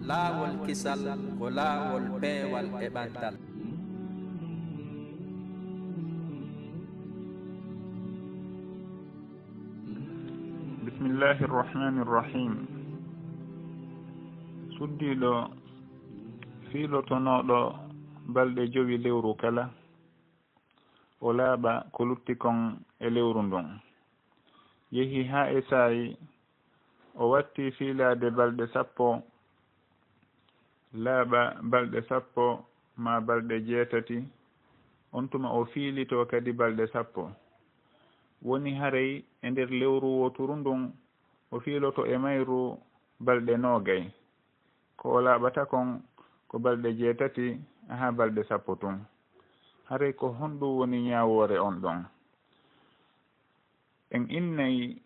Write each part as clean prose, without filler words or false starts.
laawol kisal ko laawol peewal e ɓantal. bismillahi irrahmani irrahim. suddiɗo fiilotonoɗo balɗe jowi lewru kala o laaɓa ko lutti kon e lewru ndun yehi ha e saayi o watti fiilade balɗe 10 laaɓa balɗe 10 ma balɗe 6 on tuma o fiilito kadi balɗe 10 woni haray e nder lewru woturu ndun o fiiloto e mayru balɗe 20 ko o laaɓata kon ko balɗe 6 ha balɗe 10 tun haray ko honɗum woni ñawoore on ɗon. en innayi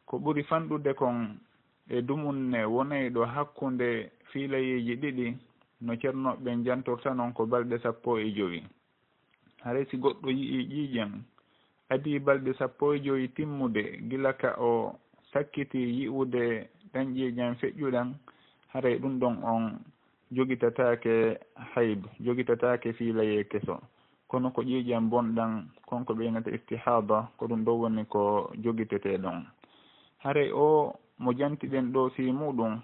ko ɓuri fanɗude kon e dumunne wonayɗo hakkunde fiilayeji ɗiɗi no ceernoɓe jantorta noon ko balɗe 15. haray si goɗɗo yii ƴiiƴen adi balɗe 15 timmude gila ka o sakkiti yi'ude ɗan ƴiiƴan feƴƴuɗan haray ɗum ɗon on jogitatake hayb jogitatake fiilaye keso kono ko ƴiiƴan bonɗan konko ɓeynata istihaba ko ɗum ɗo woni ko jogitete ɗon. haray o mo jantiɗen ɗo fi muɗum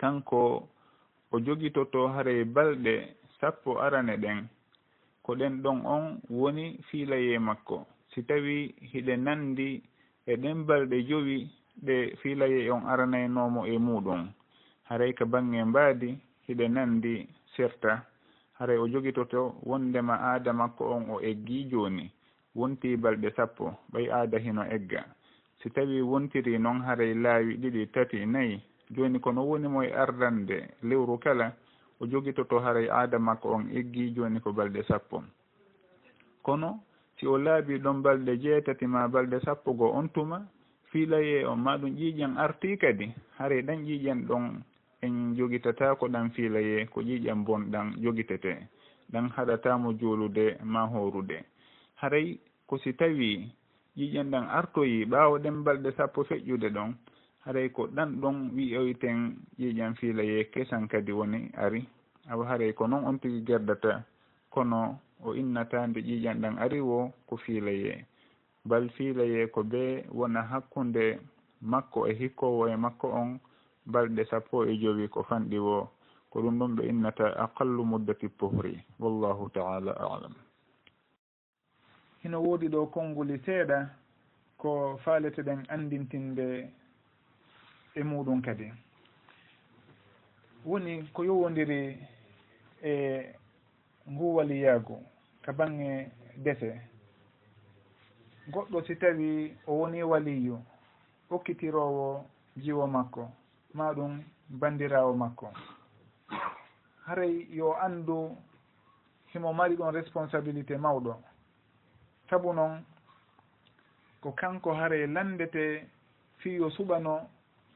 kanko o jogitoto haray balɗe 10 arane ɗen ko ɗen ɗon on woni fiilaye makko. si tawi hiɗe nandi e ɗen balɗe 5 ɗe fiilaye on aranaynomo e muɗum haray ka bange mbaadi hiɗe nandi serta haray o jogitoto wondema aada makko on o eggi joni wonti balɗe 10 ɓay aada hino egga. si tawi wontiri noon haray laawi 2, 3, 4 joni kono woni moye ardande lewru kala o jogitoto haray aada makko on eggi joni ko balɗe 10 kono si o laabi ɗon balɗe 6 ma balɗe 10 on tuma fiilaye on ma ɗum ƴiiƴan arti kadi haray ɗan ƴiiƴan ɗon en jogitata ko ɗan fiilaye ko ƴiiƴan bonɗan jogitete ɗan haɗatamo juulude ma horude. haray ko si tawi ƴiiƴan ɗan artoyi ɓaawo ɗen balɗe 10 feƴƴude ɗon haray ko ɗan ɗon wi'oyten ƴiiƴan fiilaye kesan kadi woni ari awa haray ko noon on tigi gerdata kono o innata nde ƴiiƴan ɗan ari wo ko fiilaye bal fiilaye ko be wona hakkunde makko e hikkowo e makko on balɗe 15 ko fanɗi wo ko ɗum ɗon ɓe innata aqallu muddati pohri wallahu ta'ala a'lam. hino woodi ɗo konnguli seeɗa ko faalete ɗen andintinde e muɗum kadi woni ko yowodiri e ngu waliyaagu ka bange dese. goɗɗo si tawi o woni waliyu okkitirowo jiwo makko ma ɗum bandirawo makko haray yo andu himo mari ɗon responsabilité mawɗo sabu noon ko kanko haray landete fiyo suɓano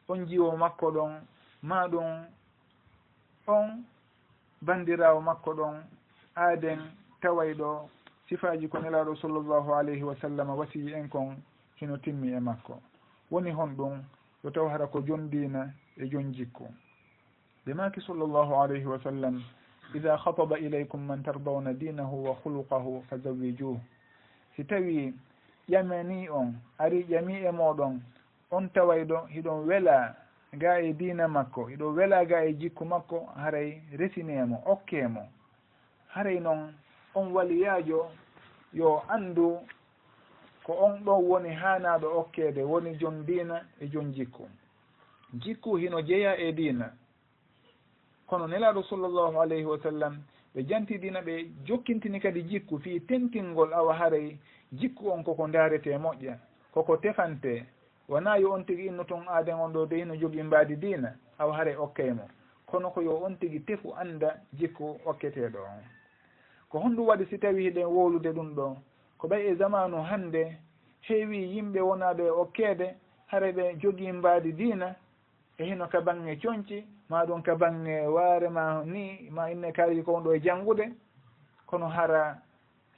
on jiwo makko ɗon ma ɗum on bandirawo makko ɗon aaden tawayɗo sifaji ko nelaɗo sallllahu alayhi wa sallam wasiyi en kon hino timmi e makko. woni honɗum yo taw hara ko jon diina e jon jikku. ɓe maki sallllahu alayhi wa sallam ida khataba ilaykum man tardawna dinahu wa khuluqahu fazawijuh. si tawi ƴamani on ari ƴami e moɗon on tawayɗo hiɗon wela ga e diina makko hiɗo wela ga e jikku makko haray resinemo okkemo. haray noon on waliyaajo yo andu ko on ɗo woni hanaɗo okkede woni jon diina e jon jikku. jikku hino jeeya e diina kono nelaɗo sallllahu alayhi wa sallam ɓe janti diina ɓe jokkintini kadi jikku fi tentingol awa haray jikku on koko darete moƴƴa koko tefante wona yo on tigi inno toon aaden on ɗo de hino jogui mbaadi diina awa haray okkaymo kono ko yo on tigi tefu anda jikku okketeɗo on. ko honɗum waɗi si tawi hiɗen wowlude ɗum ɗo ko ɓay e zamanu hande heewi yimɓe wonaɓe okkede haray ɓe jogui mbaadi diina e hino ka bange coñci ma ɗum ka bange waare ma ni ma inne kaari ko on ɗo e janngude kono hara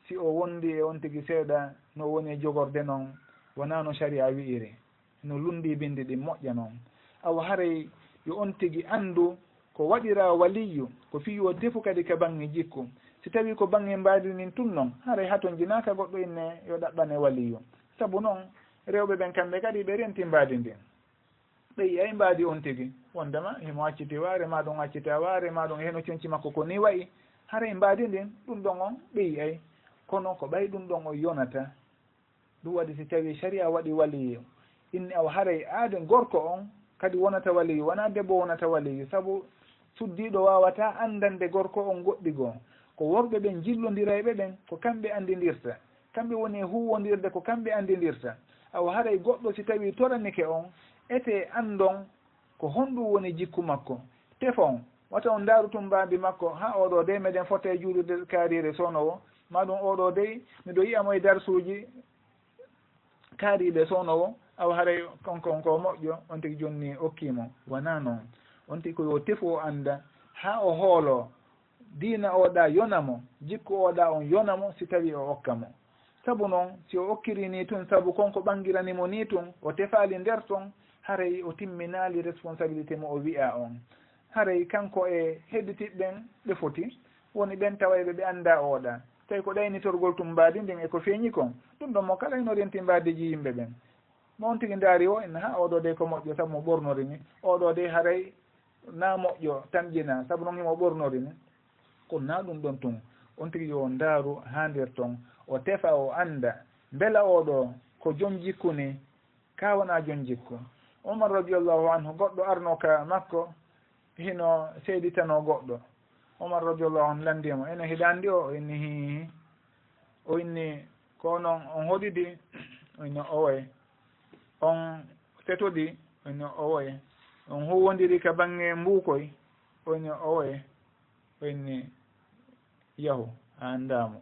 si o wondi e on tigi seeɗa no woni e jogorde noon wona no sharia wi'iri no lundi bindi ɗi moƴƴa noon awa haray yo on tigi andu ko waɗira waliyu ko fi yo defu kadi ka bange jikku si tawi ko bange mbaadi nin tun noon haray haton jinaka goɗɗo inne yo ɗaɓɓane waliyu sabu noon rewɓe ɓen kamɓe kadi ɓe renti mbaadi ndin ɓeyi ay mbaadi on tigi wondema himo acciti waare maɗum accita waare maɗum heno coñci makko ko ni wayi haray mbaadi ndin ɗum ɗon on ɓeyi ay kono ko ɓay ɗum ɗon o yonata ɗum waɗi si tawi sharia waɗi waliyu inni aw haray aade gorko on kadi wonata waliyu wona debbo wonata waliyu sabu suddiɗo wawata andande gorko on goɗɗi goo ko worɓe ɓen jillodiray ɓen ko kamɓe andidirta kamɓe woni huwondirde ko kamɓe andidirta aw haray goɗɗo si tawi toranike on ete andon ko honɗum woni jikku makko tefon wata on darutum mbabi makko ha oɗo de meɗen fota e juulude kaarire sownowo maɗum oɗo dey miɗo yiyamo e darsuji kaariɓe sownowo aw haray konkon ko moƴƴo on tigi jonni okkimo wona noon on tigi koyo tefu o anda ha o hoolo diina oɗa yonamo jikku oɗa on yonamo si tawi o okkamo sabu noon si o okkiri ni tun sabu konko ɓangiranimo ni tun o tefali nder ton haray o timminali responsabilité mo o wi'a on haray kanko e hedditiɓɓen ɓe foti woni ɓen tawayɓe ɓe anda oɗa tawi ko ɗaynitorgol tum mbaadi ndin eko feeñi kon ɗum ɗon mo kala ino renti mbaadiji yimɓe ɓen mo on tigi ndaari o en ha oɗo de ko moƴƴo sabu mo ɓornori ni oɗo de haray na moƴƴo tan ƴina sabu noon himo ɓornori ni kono na ɗum ɗon tun on tigi yo ndaaru ha nder ton o tefa o anda beela oɗo ko joom jikku ni ka wona joom jikku Umar radiallahu anhu goɗɗo arno ka makko hino seeditano goɗɗo Umar radiallahu anhu landimo ene hiɗa andi o inni hihi o inni ko noon on hoɗidi o inni owoy on setoɗi o inni owoy on huwodiri ka bange mbukoy o inni owoy o inni yahu a andamo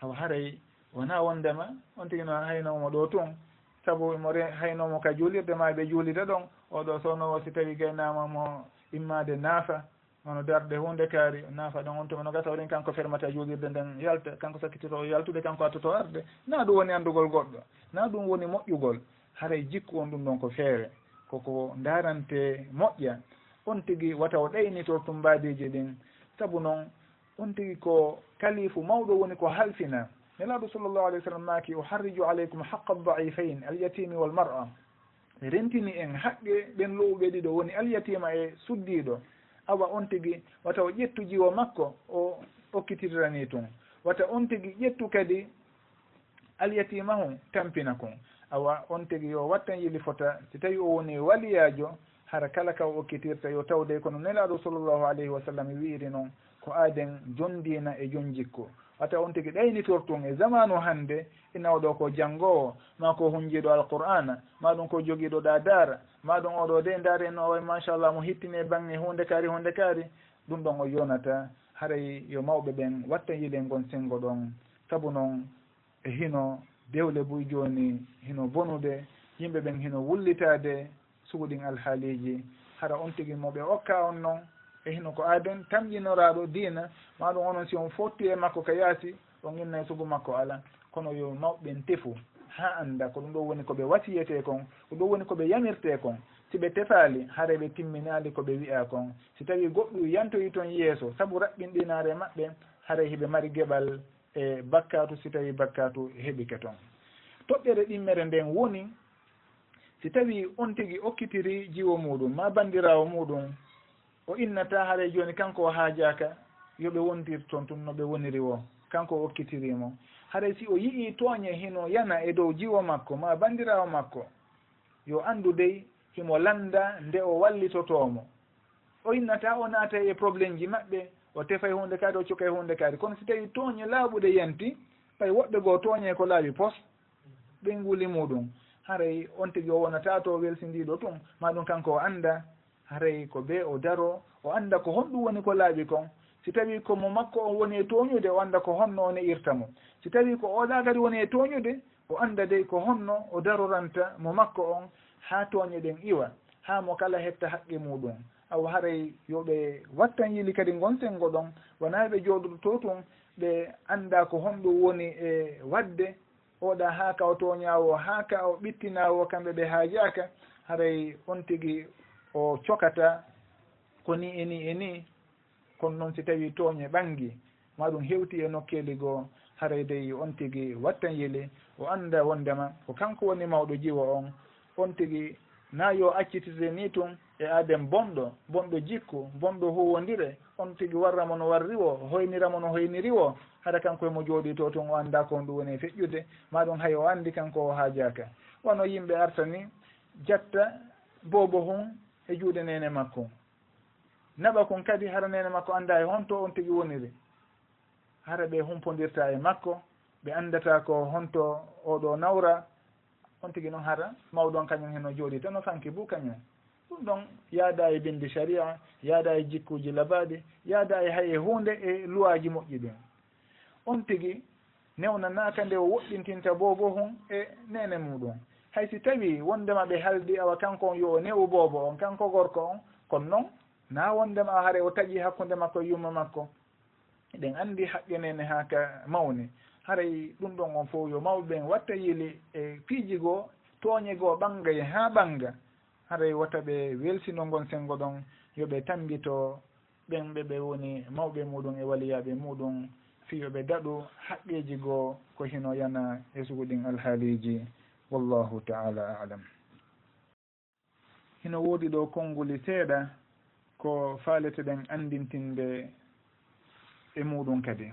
awa haray wona wondema on tigi noon haynomo ɗo tun sabu mo haynomo ka juulirde ma ɓe juulida ɗon oɗo sownowo si tawi gaynama mo immade naafa hono darde hunde kaari naafa ɗon on tuma no gasa oɗen kanko fermata juulirde nden yalta kanko sakkitito yaltude kanko attoto arde na ɗum woni andugol goɗɗo na ɗum woni moƴƴugol haray jikku on ɗum ɗon ko feere koko darante moƴƴa on tigi wata o ɗaynito tum mbaadiji ɗin sabu noon on tigi ko kalifu mawɗo woni ko halfina nelaɗo sallllahu alayhi wa sallam maaki o harriju aleykum haqqa daifain alyatimi wal mar'a rentini en haqqe ɓen lowɓe ɗiɗo woni alyatima e suddiɗo awa on tigi wata o ƴettu jiwo makko o okkitirani tun wata on tigi ƴettu kadi alyatimahu tampina kon awa on tigi yo wattan yili fota si tawi o woni waliyajo hara kala ka o okkitirta yo tawde kono nelaɗo sallllahu alayhi wa sallam wiiri noon ko aaden jondina e jon jikku wata on tigi ɗaynitortun e zamanu hande ina oɗo ko janngowo ma ko hunjiɗo alqur'ana ma ɗum ko jogiiɗo ɗa daara ma ɗum oɗo de ndaare no way machallah mo hittine bange hunde kaari ɗum ɗon o yonata haray yo mawɓe ɓen watta yilen gon sengo ɗon sabu noon e hino dewle buy joni hino bonude yimɓe ɓen hino wullitade suuɗin alhaaliji hara on tigi moɓe okka on noon e hino ko aaden tamƴinoraɗo diina maɗum onon si on fotti e makko ka yaasi on inna e sugu makko ala kono yo mawɓen tefu ha anda ko ɗum ɗo woni koɓe wasiyete kon ko ɗum woni koɓe yamirte kon si ɓe tefali haare ɓe timminali koɓe wi'a kon si tawi goɗɗum yantoyi toon yeeso saabu raɓɓinɗinare maɓɓe haare hiɓe mari geɓal e bakkatu si tawi bakkatu heɓike toon toɓɓere ɗimmere nden woni si tawi on tigi okkitiri jiwo muɗum ma bandirawo muɗum o innata haare joni kanko o haajaka yoɓe wondir toon tun no ɓe woniri o kanko o okkitirimo haray si o yii tooñe hino yana e dow jiwo makko ma bandirawo makko yo andu dey himo landa nde o wallitotomo o innata o naata e probléme ji maɓɓe o tefay hunde kaari o cokay hunde kaari kono si tawi tooñe laaɓude yanti ɓay woɓɓe goo tooñe ko laaɓi pos ɓe nguli muɗum haray on tigi o wonata to welsindiɗo tun ma ɗum kanko o anda haray ko be o daro o anda ko honɗum woni ko laaɓi kon si tawi ko mo makko o woni e tooñude o anda ko honno o ne irtamo si tawi ko oɗa kadi woni e tooñude o anda dey ko honno o daroranta mo makko on ha tooñe ɗen iwa ha mo kala hetta haqqe muɗum aw haray yoɓe wattan yili kadi gonsengo ɗon wona ɓe jooɗoɗo to tun ɓe anda ko honɗum woni e wadde oɗa haaka o tooñawo haaka o ɓittinawo kamɓe ɓe haajaka haray on tigi o cokata ko ni eni kono noon si tawi tooñe ɓangi maɗum hewti e nokkeli goo haray dey on tigi wattan yeli o anda wondema ko kanko woni mawɗo jiwo on tigi na yo accitide ni tun e aden bonɗo jikku bonɗo huwodire on tigi warramo no warri o hoyniramo no hoyniri o haɗa kanko emo jooɗi to tun o anda kon ɗum woni feƴƴude maɗum hay o andi kanko o haajaka wono yimɓe artani jatta bobo hun e juuɗe nene makko naɓa kon kadi hara nene makko anda e honto on tigi woniri hara ɓe humpodirta e makko ɓe andata ko honto oɗo nawra on tigi noon hara mawɗon kañum heno jooɗi tan no fanki bu kañum ɗum ɗon yaada e bindi sharia yaada e jikkuji labaɗi yaada e hay e hunde e luwaji moƴƴi ɗin on tigi newnanaka nde o woɗɗintinta bobo hum e nene muɗum hay si tawi wondema ɓe haldi awa kanko on yo o newu bobo on kanko gorko on kono noon na wondema a haare o taƴi hakkude makko e yumma makko eɗen andi haqqe nene ha ka mawni haray ɗum ɗon on fof yo mawɓe watta yili e piiji goo tooñe goo ɓangay ha ɓanga haray wata ɓe welsino gon sengo ɗon yoɓe tambito ɓen ɓe woni mawɓe muɗum e waliyaɓe muɗum fiyoɓe daɗu haqqeji goo ko hino yana e suguɗin alhaaliji wallahu taala alam hino woodi ɗo konnguli seeɗa ko faaleteɗen andintinde e muɗum kadi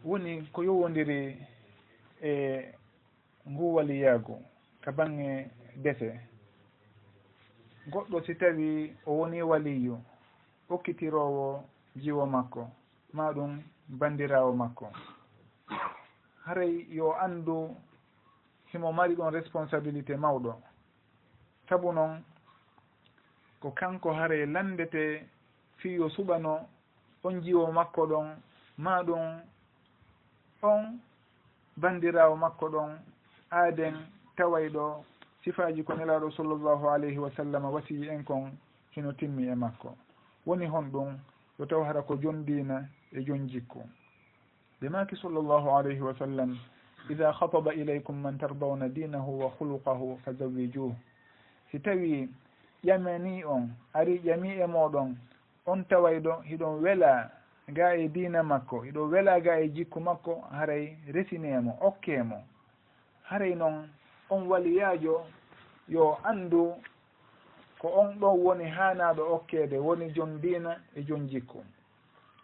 woni ko yowodiri e ngu waliyaagu ka bange dese goɗɗo si tawi o woni waliyu hokkitirowo jiwo makko maɗum bandirawo makko haray yo andu himo mari ɗon responsabilité mawɗo sabu noon ko kanko haray landete fiyo suɓano on jiwo makko ɗon maɗum on bandirawo makko ɗon aaden tawayɗo sifaji ko nelaɗo sallllahu alayhi wa sallam wasiyi en kon hino timmi e makko woni hon ɗum yo taw hara ko jon dina e jon jikku ɓe maki sallllahu alayhi wa sallam ida khataba ilaykum man tardawna dinahu wa khuluqahu fa zawijuh si tawi ƴamani on ari ƴami e moɗon on tawayɗo hiɗon wela ga e dina makko hiɗo wela ga e jikku makko haray resinemo okkemo haray noon on waliyajo yo andu ko on ɗon woni hanaɗo okkede woni jon dina e jon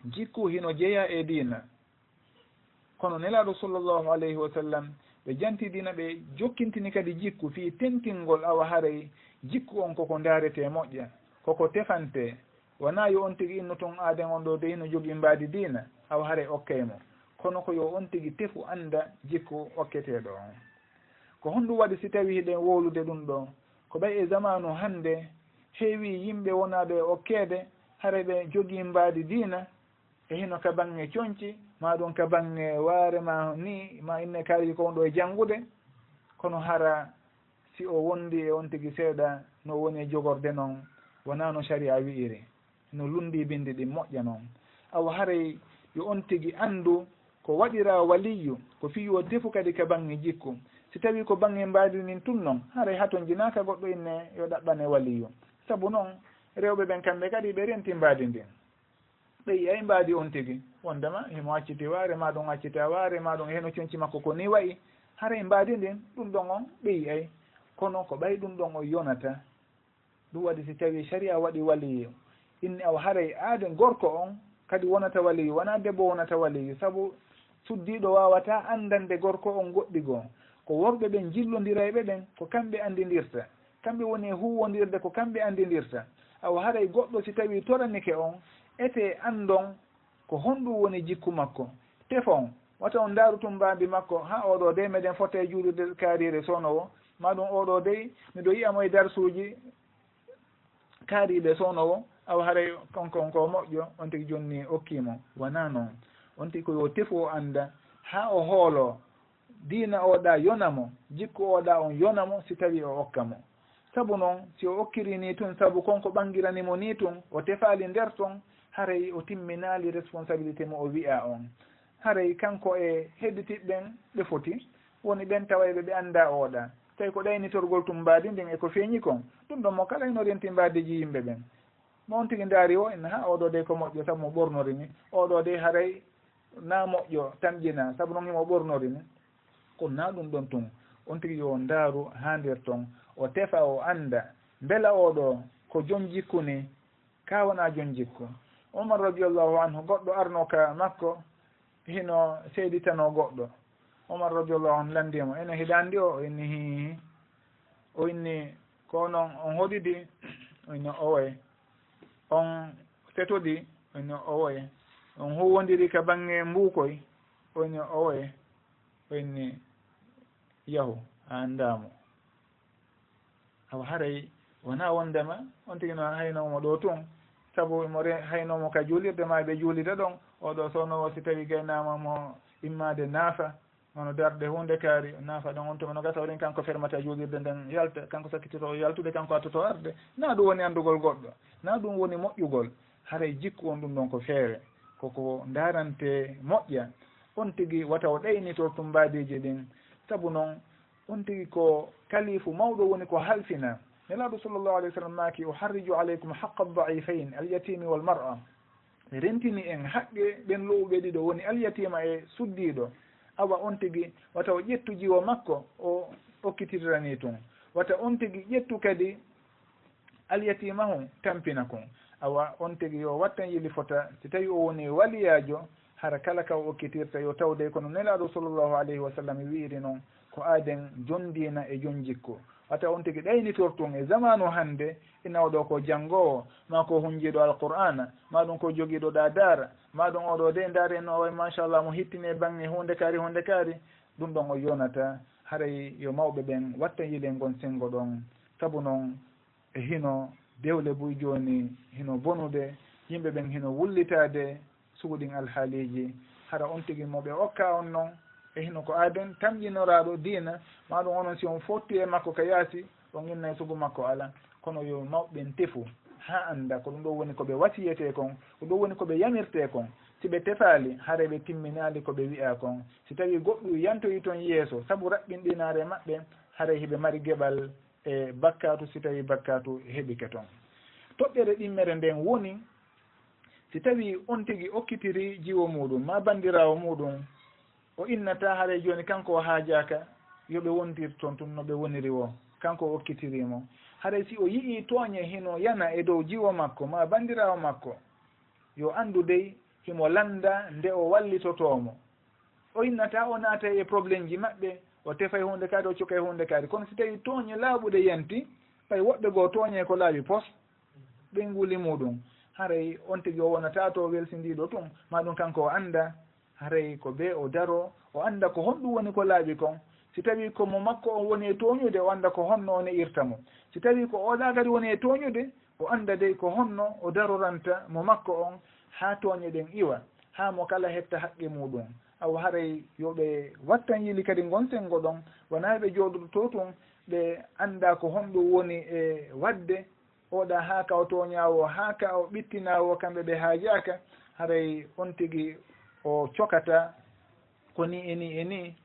jikku hino jeeya e dina kono nelaɗo sallllahu alayhi wa sallam ɓe janti dina ɓe jokkintini kadi jikku fi tentingol awa haray jikku on koko darete moƴƴa koko tefante wona yo on tigi inno toon aaden on ɗo de hino jogui mbaadi dina awa haare okkaymo kono ko yo on tigi tefu anda jikku okketeɗo on ko honɗum waɗi si tawi hiɗen wowlude ɗum ɗo ko ɓay e zamanu hande heewi yimɓe wonaɓe okkede haare ɓe jogui mbaadi dina e hino ka bange coñci maɗum ka bange warema ni ma inne kaali ko on ɗo e janngude kono hara si o wondi e on tigi seeɗa no woni jogorde noon wona no sharia wi'iri no lundi bindi ɗi moƴƴa noon awa haray yo on tigi andu ko waɗira waliyu ko fiyo defu kadi ka bange jikku si tawi ko bange mbaadi nin tun noon haray haton jinaka goɗɗo inne yo ɗaɓɓane waliyu sabu noon rewɓe ɓen kamɓe kadi ɓe renti mbaadi ndin ɓeyi ay mbaadi on tigi wondema himo acciti waare maɗum accita waare maɗum heno coñci makko ko ni wayi haray mbaadi ndin ɗum ɗon on ɓeyi ay kono ko ɓay ɗum ɗon o yonata ɗum waɗi si tawi sharia waɗi waliyu inni awa haray aaden gorko on kadi wonata waliyu wona debbo wonata waliyu sabu suddiɗo wawata andande gorko on goɗɗigoo ko worɓe ɓen jillodiray ɓen ko kamɓe andidirta kamɓe woni huwodirde ko kamɓe andidirta awa haray goɗɗo si tawi toranike on ete andon ko honɗum woni jikku makko tefon wata on darutum mbambi makko ha oɗo de meɗen fota e juulude kaarire sownowo maɗum oɗo dey miɗo yiyamo e darsuji kaariɓe sownowo awa haray konkon ko moƴƴo on tigi jonni okkimo wona noon on tigi ko yo tefu o anda ha o hoolo diina oɗa yonamo jikku oɗa on yonamo si tawi o okkamo sabu noon si o okkiri ni tun sabu konko ɓangiranimo ni tun o tefali nder ton haray o timminali responsabilité mo o wi'a on haray kanko e hedditiɓɓen ɓe foti woni ɓen tawayɓe ɓe anda oɗa tawi ko ɗaynitorgol tum mbaadi ndin eko feeñi kon ɗum ɗon mo kala eno renti mbaadeji yimɓe ɓen mo on tigi ndaari o en ha oɗo de ko moƴƴo saabu mo ɓornori ni oɗo de haray na moƴƴo tamƴina saabu noon himo ɓornori ni ko na ɗum ɗon tun on tigi yo ndaaru ha nder ton o tefa o anda beela oɗo ko jon jikku ni ka wona jon jikku. Umar radiallahu anhu goɗɗo arno ka makko hino seeditano goɗɗo. Umar radiallahu anhu landimo ene hiɗandi o inni hi o inni ko noon on hoɗidi o inni owoye on setodi o inni owoye on huwodiri ka bange mbukoy o inni owoye o inni yahu a andamo awa haray wona wondema on tigi no haynomo ɗo tun saabu mo haynomo ka juulirde ma ɓe juulida ɗon oɗo sownowo si tawi gaynama mo immade naafa ono darde hunde kaari naafa ɗon on tuma no gasa oɗen kanko fermata juulirde nden yalta kanko sakkitito yaltude kanko attoto arde na ɗum woni andugol goɗɗo na ɗum woni moƴƴugol haray jikku on ɗum ɗon ko feere koko darante moƴƴa on tigi wata o ɗaynito tumbadiji ɗin saabu noon on tigi ko kalifu mawɗo woni ko halfina nelaɗo sallllahu alayhi wa sallam maaki o harriju aleykum haqqa daifain alyatimi walmar'a rentini en haqqe ɓen lowɓe ɗiɗo woni alyatima e suddiɗo awa on tigi wata o ƴettu jiwo makko o okkitirani tun wata on tigi ƴettu kadi alyatima hu tampina kon awa on tigi yo wattan yili fota si tawi o woni waliyajo hara kala ka o okkitirta yo tawde kono nelaɗo sallllahu alayhi wa sallam wiiri noon ko aaden jondina e jon jikku wata on tigi ɗaynitortun e zamanu hande ina oɗo ko janngowo ma ko hunjiɗo alqur'ana ma ɗum ko jogiiɗo ɗa daara ma ɗum oɗo de ndaare no way machallah mo hittine bange hunde kaari ɗum ɗon o yonata haray yo mawɓe ɓen watta yilen gon sengo ɗon saabu noon e hino dewle buy joni hino bonude yimɓe ɓen hino wullitade suuɗin alhaaliji hara on tigi moɓe okka on noon e hino ko aaden tamƴinoraɗo diina maɗum onon si on fotti e makko ka yaasi on inna e sugu makko ala kono yo mawɓen tefu ha anda ko ɗum ɗo woni koɓe wasiyete kon ko ɗum woni koɓe yamirte kon si ɓe tefali haara ɓe timminali koɓe wi'a kon si tawi goɗɗum yantoyi toon yeeso saabu raɓɓinɗinare maɓɓe haara hiɓe mari geɓal e bakkatu si tawi bakkatu heɓike toon toɓɓere ɗimmere nden woni si tawi on tigi okkitiri jiwo muɗum ma bandirawo muɗum o innata haare joni kanko o haajaka yoɓe wondir toon tun no ɓe woniri o kanko o okkitirimo haray si o yii tooñe hino yana e dow jiwo makko ma bandirawo makko yo andu dey himo landa nde o wallitotomo o innata o naata e probléme ji maɓɓe o tefay hunde kaari o cokay hunde kaari kono si tawi tooñe laaɓude yanti ɓay woɓɓe goo tooñe ko laaɓi pos ɓe nguli muɗum haray on tigi o wonata to welsindiɗo tun ma ɗum kanko o anda haray ko ɓe o daro o anda ko honɗum woni ko laaɓi kon si tawi ko mo makko on woni e tooñude o anda ko honno o ne irtamo si tawi ko oɗa kadi woni e tooñude o anda dey ko honno o daroranta mo makko on ha tooñe ɗen iwa ha mo kala hetta haqqe muɗum aw haray yoɓe wattan yili kadi gonsengo ɗon wona ɓe jooɗoɗo to tun ɓe anda ko honɗum woni e wadde oɗa ha ka o tooñawo ha ka o ɓittinawo kamɓe ɓe haajaka haray on tigi o cokata ko ni eni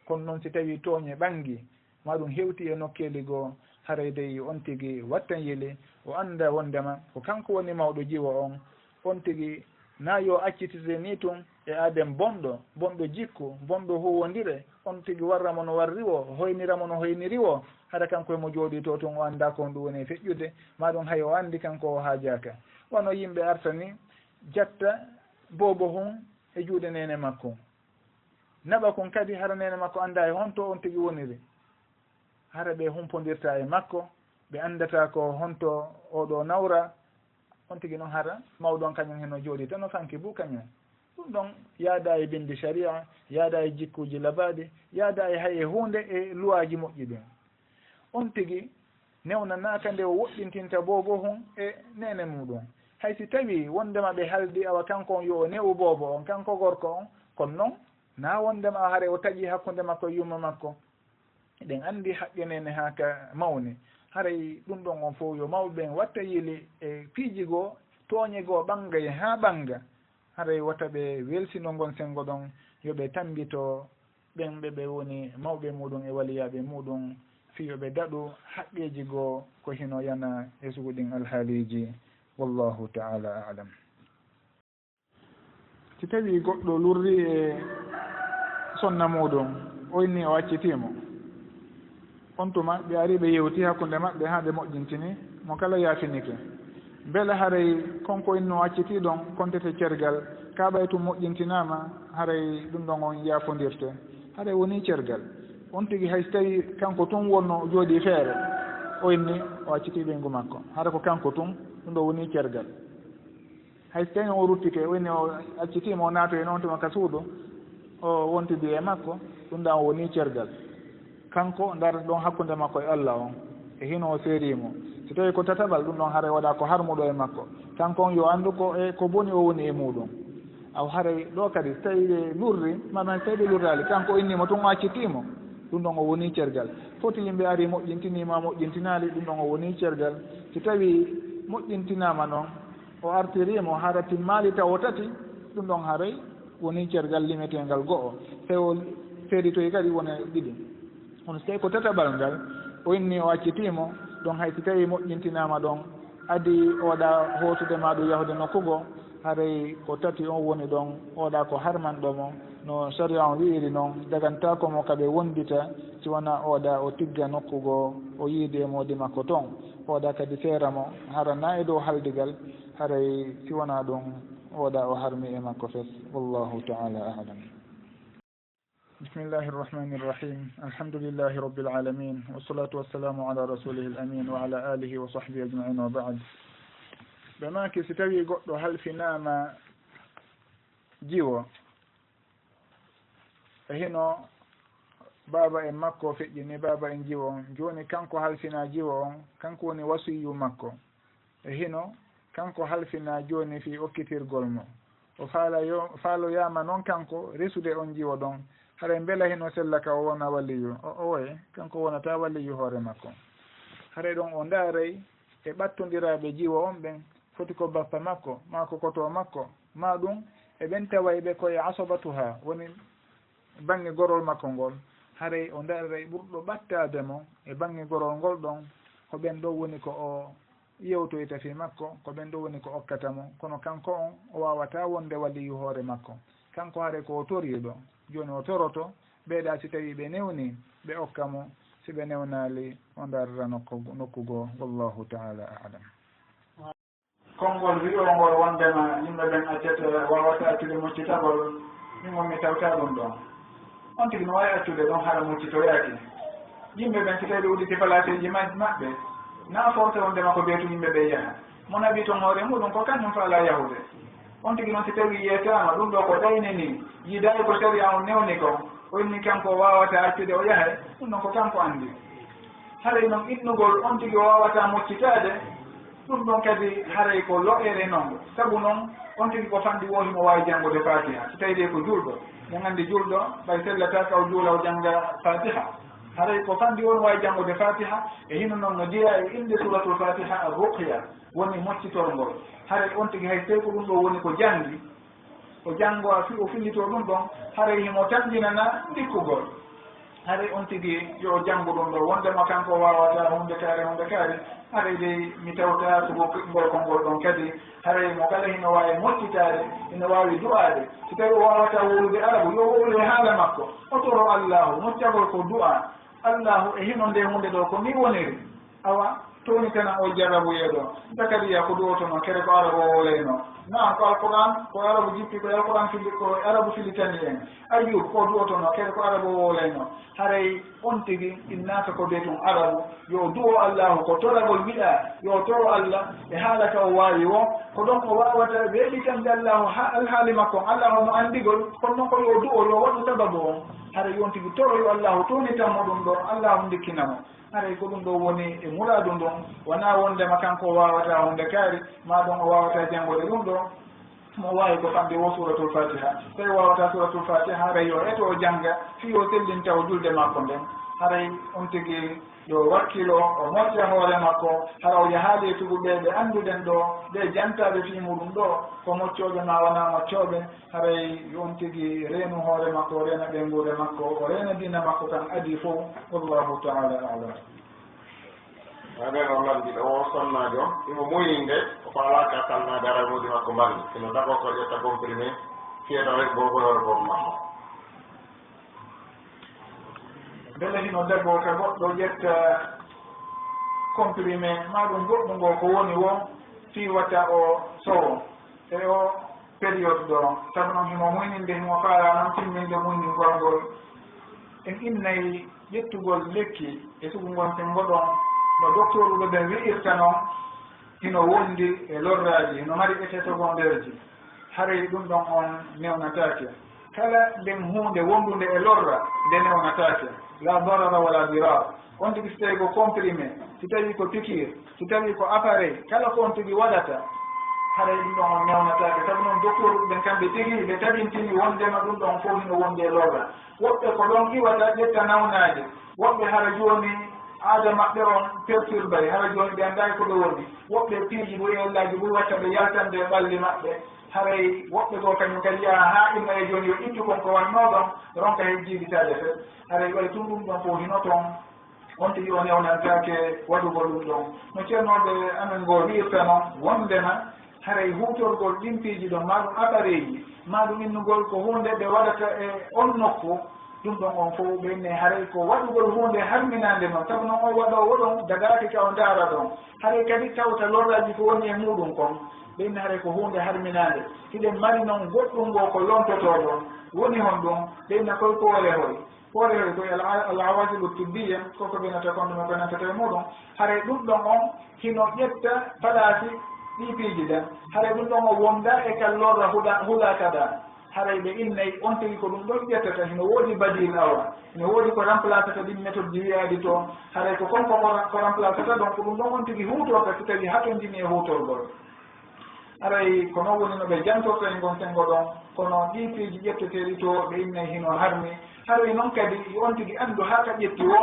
kono noon si tawi tooñe ɓangi maɗum hewti e nokkeli goo haray dey on tigi wattan yili o anda wondema ko kanko woni mawɗo jiwo on tigi na yo accitide ni tun e aaden bonɗo jikku bonɗo huwodire on tigi warramo no warri o hoyniramo no hoyniri o haɗa kanko emo jooɗi to tun o anda ko ɗum woni feƴƴude maɗum hay o andi kanko o haajaka wono yimɓe artani jatta boobo hun e juuɗe nene makko naɓa kon kadi hara nene makko anda e honto on tigi woniri hara ɓe humpodirta e makko ɓe andata ko honto oɗo nawra on tigi noon hara mawɗon kañum heno jooɗi tan no fanki bu kañum ɗum ɗon yaada e bindi sharia yaada e jikkuji labaɗi yaada e hay e hunde e luwaji moƴƴi ɗin on tigi newnanaka nde o woɗɗintinta boobo hun e nene muɗum hay si tawi wondema ɓe haldi awa kanko on yo o newu boobo on kanko gorko on kono noon na wondema a haare o taƴi hakkude makko e yumma makko eɗen andi haqqe nene ha ka mawni haray ɗum ɗon on fof yo mawɓe watta yili e piiji goo tooñe goo ɓangay ha ɓanga haray wata ɓe welsino gon sengo ɗon yoɓe tambito ɓen ɓe woni mawɓe muɗum e waliyaɓe muɗum fiyo ɓe daɗu haqqeji goo ko hino yana e sugu ɗin alhaaliji wallahu taala alam. si tawi goɗɗo lurri e sonna muɗum o inni o accitimo on tuma ɓe ari ɓe yewti hakkunde maɓɓe ha ɓe moƴƴintini mo kala yaafinike beele haray konko inno acciti ɗon kontete cergal ka ɓay tum moƴƴintinama haray ɗum ɗon on yaafodirte haray woni cergal on tigi hay so tawi kanko tun wonno jooɗi feere o inni o acciti ɓeygu makko hara ko kanko tun ɗum ɗo woni cergal hay so tawi o ruttike o inni o accitima o naato e noon tuma ka suudu o wontidi e makko ɗum ɗa o woni cergal kanko darata ɗon hakkunde makko e Allah on e hino o seerimo so tawi ko tataɓal ɗum ɗon haray waɗa ko harmuɗo e makko kanko on yo anndu ko e ko boni o woni e muɗum aw haray ɗo kadi so tawi ɓe lurri maɗum so tawi ɓe lurrali kanko innimo tun o accitimo ɗum ɗon o woni cergal foti yimɓe ari moƴƴintinima moƴƴintinali ɗum ɗon o woni cergal so tawi moƴƴintinama noon o artirimo hara timmali taw o tati ɗum ɗon haray woni cergal limetengal go'o tawi o seeditoyi kadi wona ɗiɗi on so tawi ko tataɓal ngal o inni o accitimo ɗon hay so tawi moƴƴintinama ɗon adi oɗa hootude ma ɗum yahude nokkugo haray ko tati on woni ɗon oɗa ko harmanɗomo no sharia on wiiri noon dagantakomo kaɓe wondita si wona oɗa o tigga nokkugo o yiide moodi makko toon oɗa kadi seeramo harana e dow haldigal haray si wona ɗum oɗa o harmi e makko fes wallahu taala alam. bismillahi irrahmani irrahim alhamdulillahi rabbil alamin wassalatu wassalamu ala rasulihi l amin wa ala alihi wa sahbihi ajmain wa ba'd. ɓe maki si tawi goɗɗo halfinama jiwo e hino baaba en makko feƴƴini baaba en jiwo on joni kanko halfina jiwo on kanko woni wasiyu makko e hino kanko halfina joni fi okkitirgol mo o faaloyama noon kanko resude on jiwo ɗon haɗa beela hino sellaka o wona waliyu o way kanko wonata waliyu hoore makko haɗa ɗon o ndaaray e ɓattodiraɓe jiwo on ɓen foti ko bappa makko ma ko koto makko ma ɗum e ɓen tawayɓe koye asobatuha woni bange gorol makko ngol haray o ndaaray ɓurɗo ɓattademo e bange gorol ngol ɗon ko ɓen ɗo woni ko o yewtoyta fi makko ko ɓen ɗo woni ko okkatamo kono kanko on o wawata wonde waliyu hoore makko kanko haare ko o toriɗo joni o toroto ɓeeɗa si tawi ɓe newni ɓe okkamo si ɓe newnali o darra nokkugo wallahu taala alam. konngol wiɗongol wondema yimɓe ɓen accete wawata accude moccitagol min wonmi tawta ɗum ɗon on tigi no wawi accude ɗon haɗa moccitoyaki yimɓe ɓen si tawi ɓe udditi palaceji maɓɓe na forte wondema ko ɓeetu yimɓe ɓe yaha mo naɓi toon hoore muɗum ko kañum faala yahude on tigi noon si tawi yetama ɗum ɗo ko ɗayne ni yiidayi ko sharia on newni ko o inni kanko wawata accude o yahay ɗum ɗon ko kanko andi haray noon innugol on tigi o wawata moccitade ɗum ɗon kadi haray ko lo'ere noon sabu noon on tigi ko fandi wohimo wawi janngude fatiha so tawi de ko julɗo mo gandi julɗo ɓay sellata ka o juula o jangga fatiha haray ko fandi won wawi janngude fatiha e hino noon no jeeya e inde suratul fatiha a ruqya woni moccitorngol haray on tigi hay tawi ko ɗum ɗo woni ko jangi o janngo o fillito ɗum ɗon haray himo tanjinana ndikkugol haray on tigi yo janngu ɗum ɗo wondema kanko wawata hunde kaari haray dey mi tawta sugo ngol konngol ɗon kadi haray mo kala hino wawi moccitade ino wawi du'ade so tawi o wawata wolude arabu yo wowle haala makko o toro allahu moccagol ko du'a allahu e hino nde hunde ɗo ko ni woniri awa toni tana o jarrabuyeɗo zakariya ko duwotono kere ko arabu o woleyno naam ko alquran ko arabu jippi ko alquran ko arabu filitani en ayub ko duwotono kere ko arabu o woleyno haray on tigi innaka ko ɓe tum arabu yo duwo allahu ko toragol wiɗa yo toro allah e haalaka o wawi wo ko ɗon o wawata weeɗitande allahu alhaali makko allahu no andigol kono noon ko yo duwo yo waɗu sababu on haray on tigi toro yo allahu tonitanmo ɗum ɗo allahu ndikkinamo haray ko ɗum ɗo woni e muradu ndon wona wondema kanko o wawata hunde kaari ma ɗum o wawata janngude ɗum ɗo mo wawi ko famde wo suratul fatiha tawi wawata suratul fatiha haray yo eto o jangga fi o sellinta o julde makko nden haray on tigi yo wakkilo o moƴƴa hoore makko hara o yahaali e tuguɓe ɓe annduɗen ɗo ɓe jantaɓe fi muɗum ɗo ko moccoɓe ma wona moccoɓe haray yon tigi reenu hoore makko o reena ɓenguure makko o reena dina makko kan adi fof wallahu taala alam aɗen o landiɗo o sonnajo imo muyinde o faala ka salnade ara muudi makko mballi sino dago ko ƴetta comprimé fiyeto rek bobolore bobo makko beele hino debbo ka goɗɗo ƴetta comprimé maɗum goɗɗu ngo ko woni wo fi watta o sowo e o période ɗo sabu noon himo muyninde himo faala noon timminde muyningol ngol en innayi ƴettugol lekki e sugu ngon sen ngoɗon no docteur uɓe ɓe wi'irta noon hino wondi e lorraji no mari effet secondaire ji haray ɗum ɗon on newnatake kala nden hunde wondude e lorra nde newnatake la darara wala dirar on tigi so tawi ko comprimé si tawi ko piqure si tawi ko appareil kala ko on tigi waɗata haray ɗum ɗon on newnatake sabu noon docteur uɓen kamɓe tigi ɓe tabintini wondema ɗum ɗon fof hino wondi e lorra woɓɓe ko ɗon iwata ƴetta nawnaji woɓɓe hara joni aada maɓɓe on perturbay hara joni ɓe anndaki ko ɓe woni woɓɓe piiji ɓurellaji ɓuri watta ɓe yaltande e ɓalli maɓɓe haray woɓɓe goo kañum kadi yaha ha imma e joni yo ittu kon ko wanno ɗon ronka he jiibitade fet haray way tum ɗum ɗon fof hino toon on tigi o newnantake waɗugol ɗum ɗon no ceernoɓe amen ngoo wiirta noon wondema haray hutorgol ɗin piiji ɗon maɗum appareil ji maɗum innugol ko hunde ɓe waɗata e on nokku ɗum ɗon on fof ɓenne haray ko waɗugol hunde harminande noon sabu noon o waɗowo ɗon dagaki ka o ndaara ɗon haray kadi tawta lorraji ko woni e muɗum kon ɓenne haray ko hunde harminande hiɗen mari noon goɗɗum ngo ko lontoto ɗon woni hon ɗum ɓenna koye poore hoy poore hoy koye alawasilu tibbiya koko ɓenata kon ɗume ko nantata e muɗum haray ɗum ɗon on hino ƴetta palasi ɗi piiji ɗen haray ɗum ɗon o wonda e kal lorra huɗa kada haray ɓe innayi on tigi ko ɗum ɗon ƴettata hino woodi badil awa hino woodi ko remplacata ɗin méthode ji wiyaɗi to haray ko konko ko remplacata ɗon ko ɗum ɗon on tigi huutorta so tawi hatondini e huutorgol aray ko noon woni no ɓe jantorta e gon sengo ɗon kono ɗi piiji ƴetteteɗi to ɓe innayi hino harmi haray noon kadi on tigi anndu ha ka ƴetti o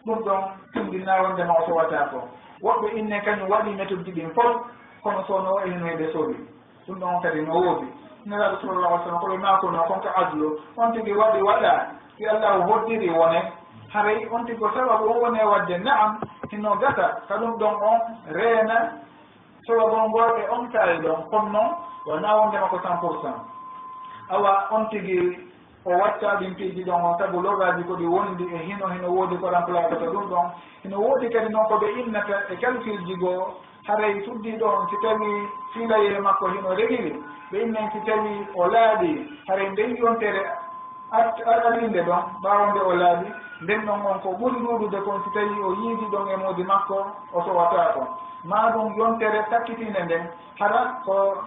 ɗum ɗon tindinna wondema o sowata ko woɓɓe inne kañum waɗi méthode ji ɗin fof kono sono o hino e ɓe sowi ɗum ɗon kadi no woodi nelaɗo sallallah alih sallam koɓe makono konko adlo on tigi waɗi waɗa si allahu hoddiri wone haray on tigi ko sababu o woni e wadde naam hino gasa ka ɗum ɗon on reena sababol ngol e on tawi ɗon kono noon wona wondema ko 100%. awa on tigi o watta ɗin piiji ɗon on sabu lorraji ko ɗi wondi e hino woodi ko remplacata ɗum ɗon hino woodi kadi noon ko ɓe innata e calcul ji goo haray suddi ɗon si tawi filayere makko hino regiri ɓe innen si tawi o laaɓi haray nden yontere arinde ɗon ɓawonde o laaɓi nden ɗon on ko ɓuri ɗuɗude kon si tawi o yiidi ɗon e moodi makko o sowata kon ma ɗum yontere sakkitinde nden hara ko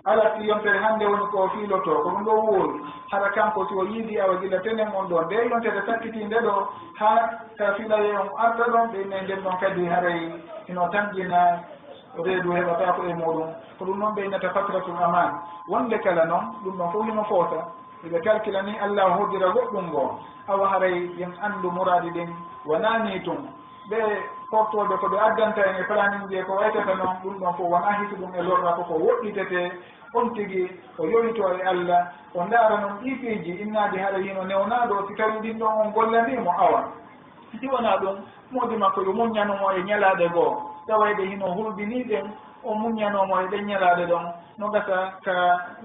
alati yontere hannde woni ko fiiloto ko ɗum ɗo woori hara kanko si o yiidi awa gila tenen on ɗon nde yontere sakkitinde ɗo ha ka filaye on arta ɗon ɓe innen nden ɗon kadi haray hino tanƴina reedu heɓata ko e muɗum ko ɗum noon ɓeynata fatratul aman wonde kala noon ɗum ɗon fof hino foosa eɓe calcula ni allah hoddira goɗɗum ngoo awa haray yen anndu muradi ɗin wonani tum ɓe portoɓe ko ɓe addanta en e planning je ko waytata noon ɗum ɗon fof wona hisi ɗum e lorra koko woɗɗitete on tigi o yowito e allah o ndaara noon ɗi piiji innaji haɗa hino newnaɗo si tawi ɗin ɗon on gollanimo awa si wona ɗum moodi makko yo muññanomo e ñalaɗe goo tawayde hino hulɓiniɗen o muññanomo e ɗen ñalaɗe ɗon no gasa ka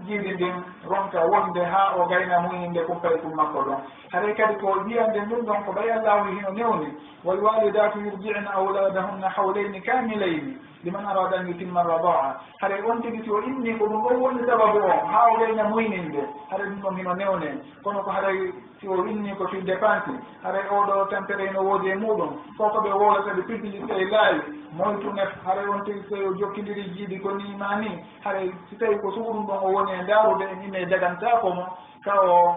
jiiɗi ndin ronka wonde ha o gayna muñinde kumpay kum makko ɗon haray kadi ko jiyande ɗum ɗon ko ɓay allahu hino newni wal walidatu yurji'na awladahunna hawlayni kamilayni liman arada an yutimma radaa haray on tigi si o inni ko ɗum ɗon woni sababu o ha o gayna muyninde haray ɗum ɗon hino newne kono ko haray si o inni ko fi dépense haray oɗo tempere no woodi e muɗum fofo ɓe wowlata ɓe publicité e laawi moytunet haray on tigi so o jokkidiri jiiɗi ko ni ma ni haray si tawi ko suhɗum ɗon o woni e ndaarude en ine dagantako mo ka o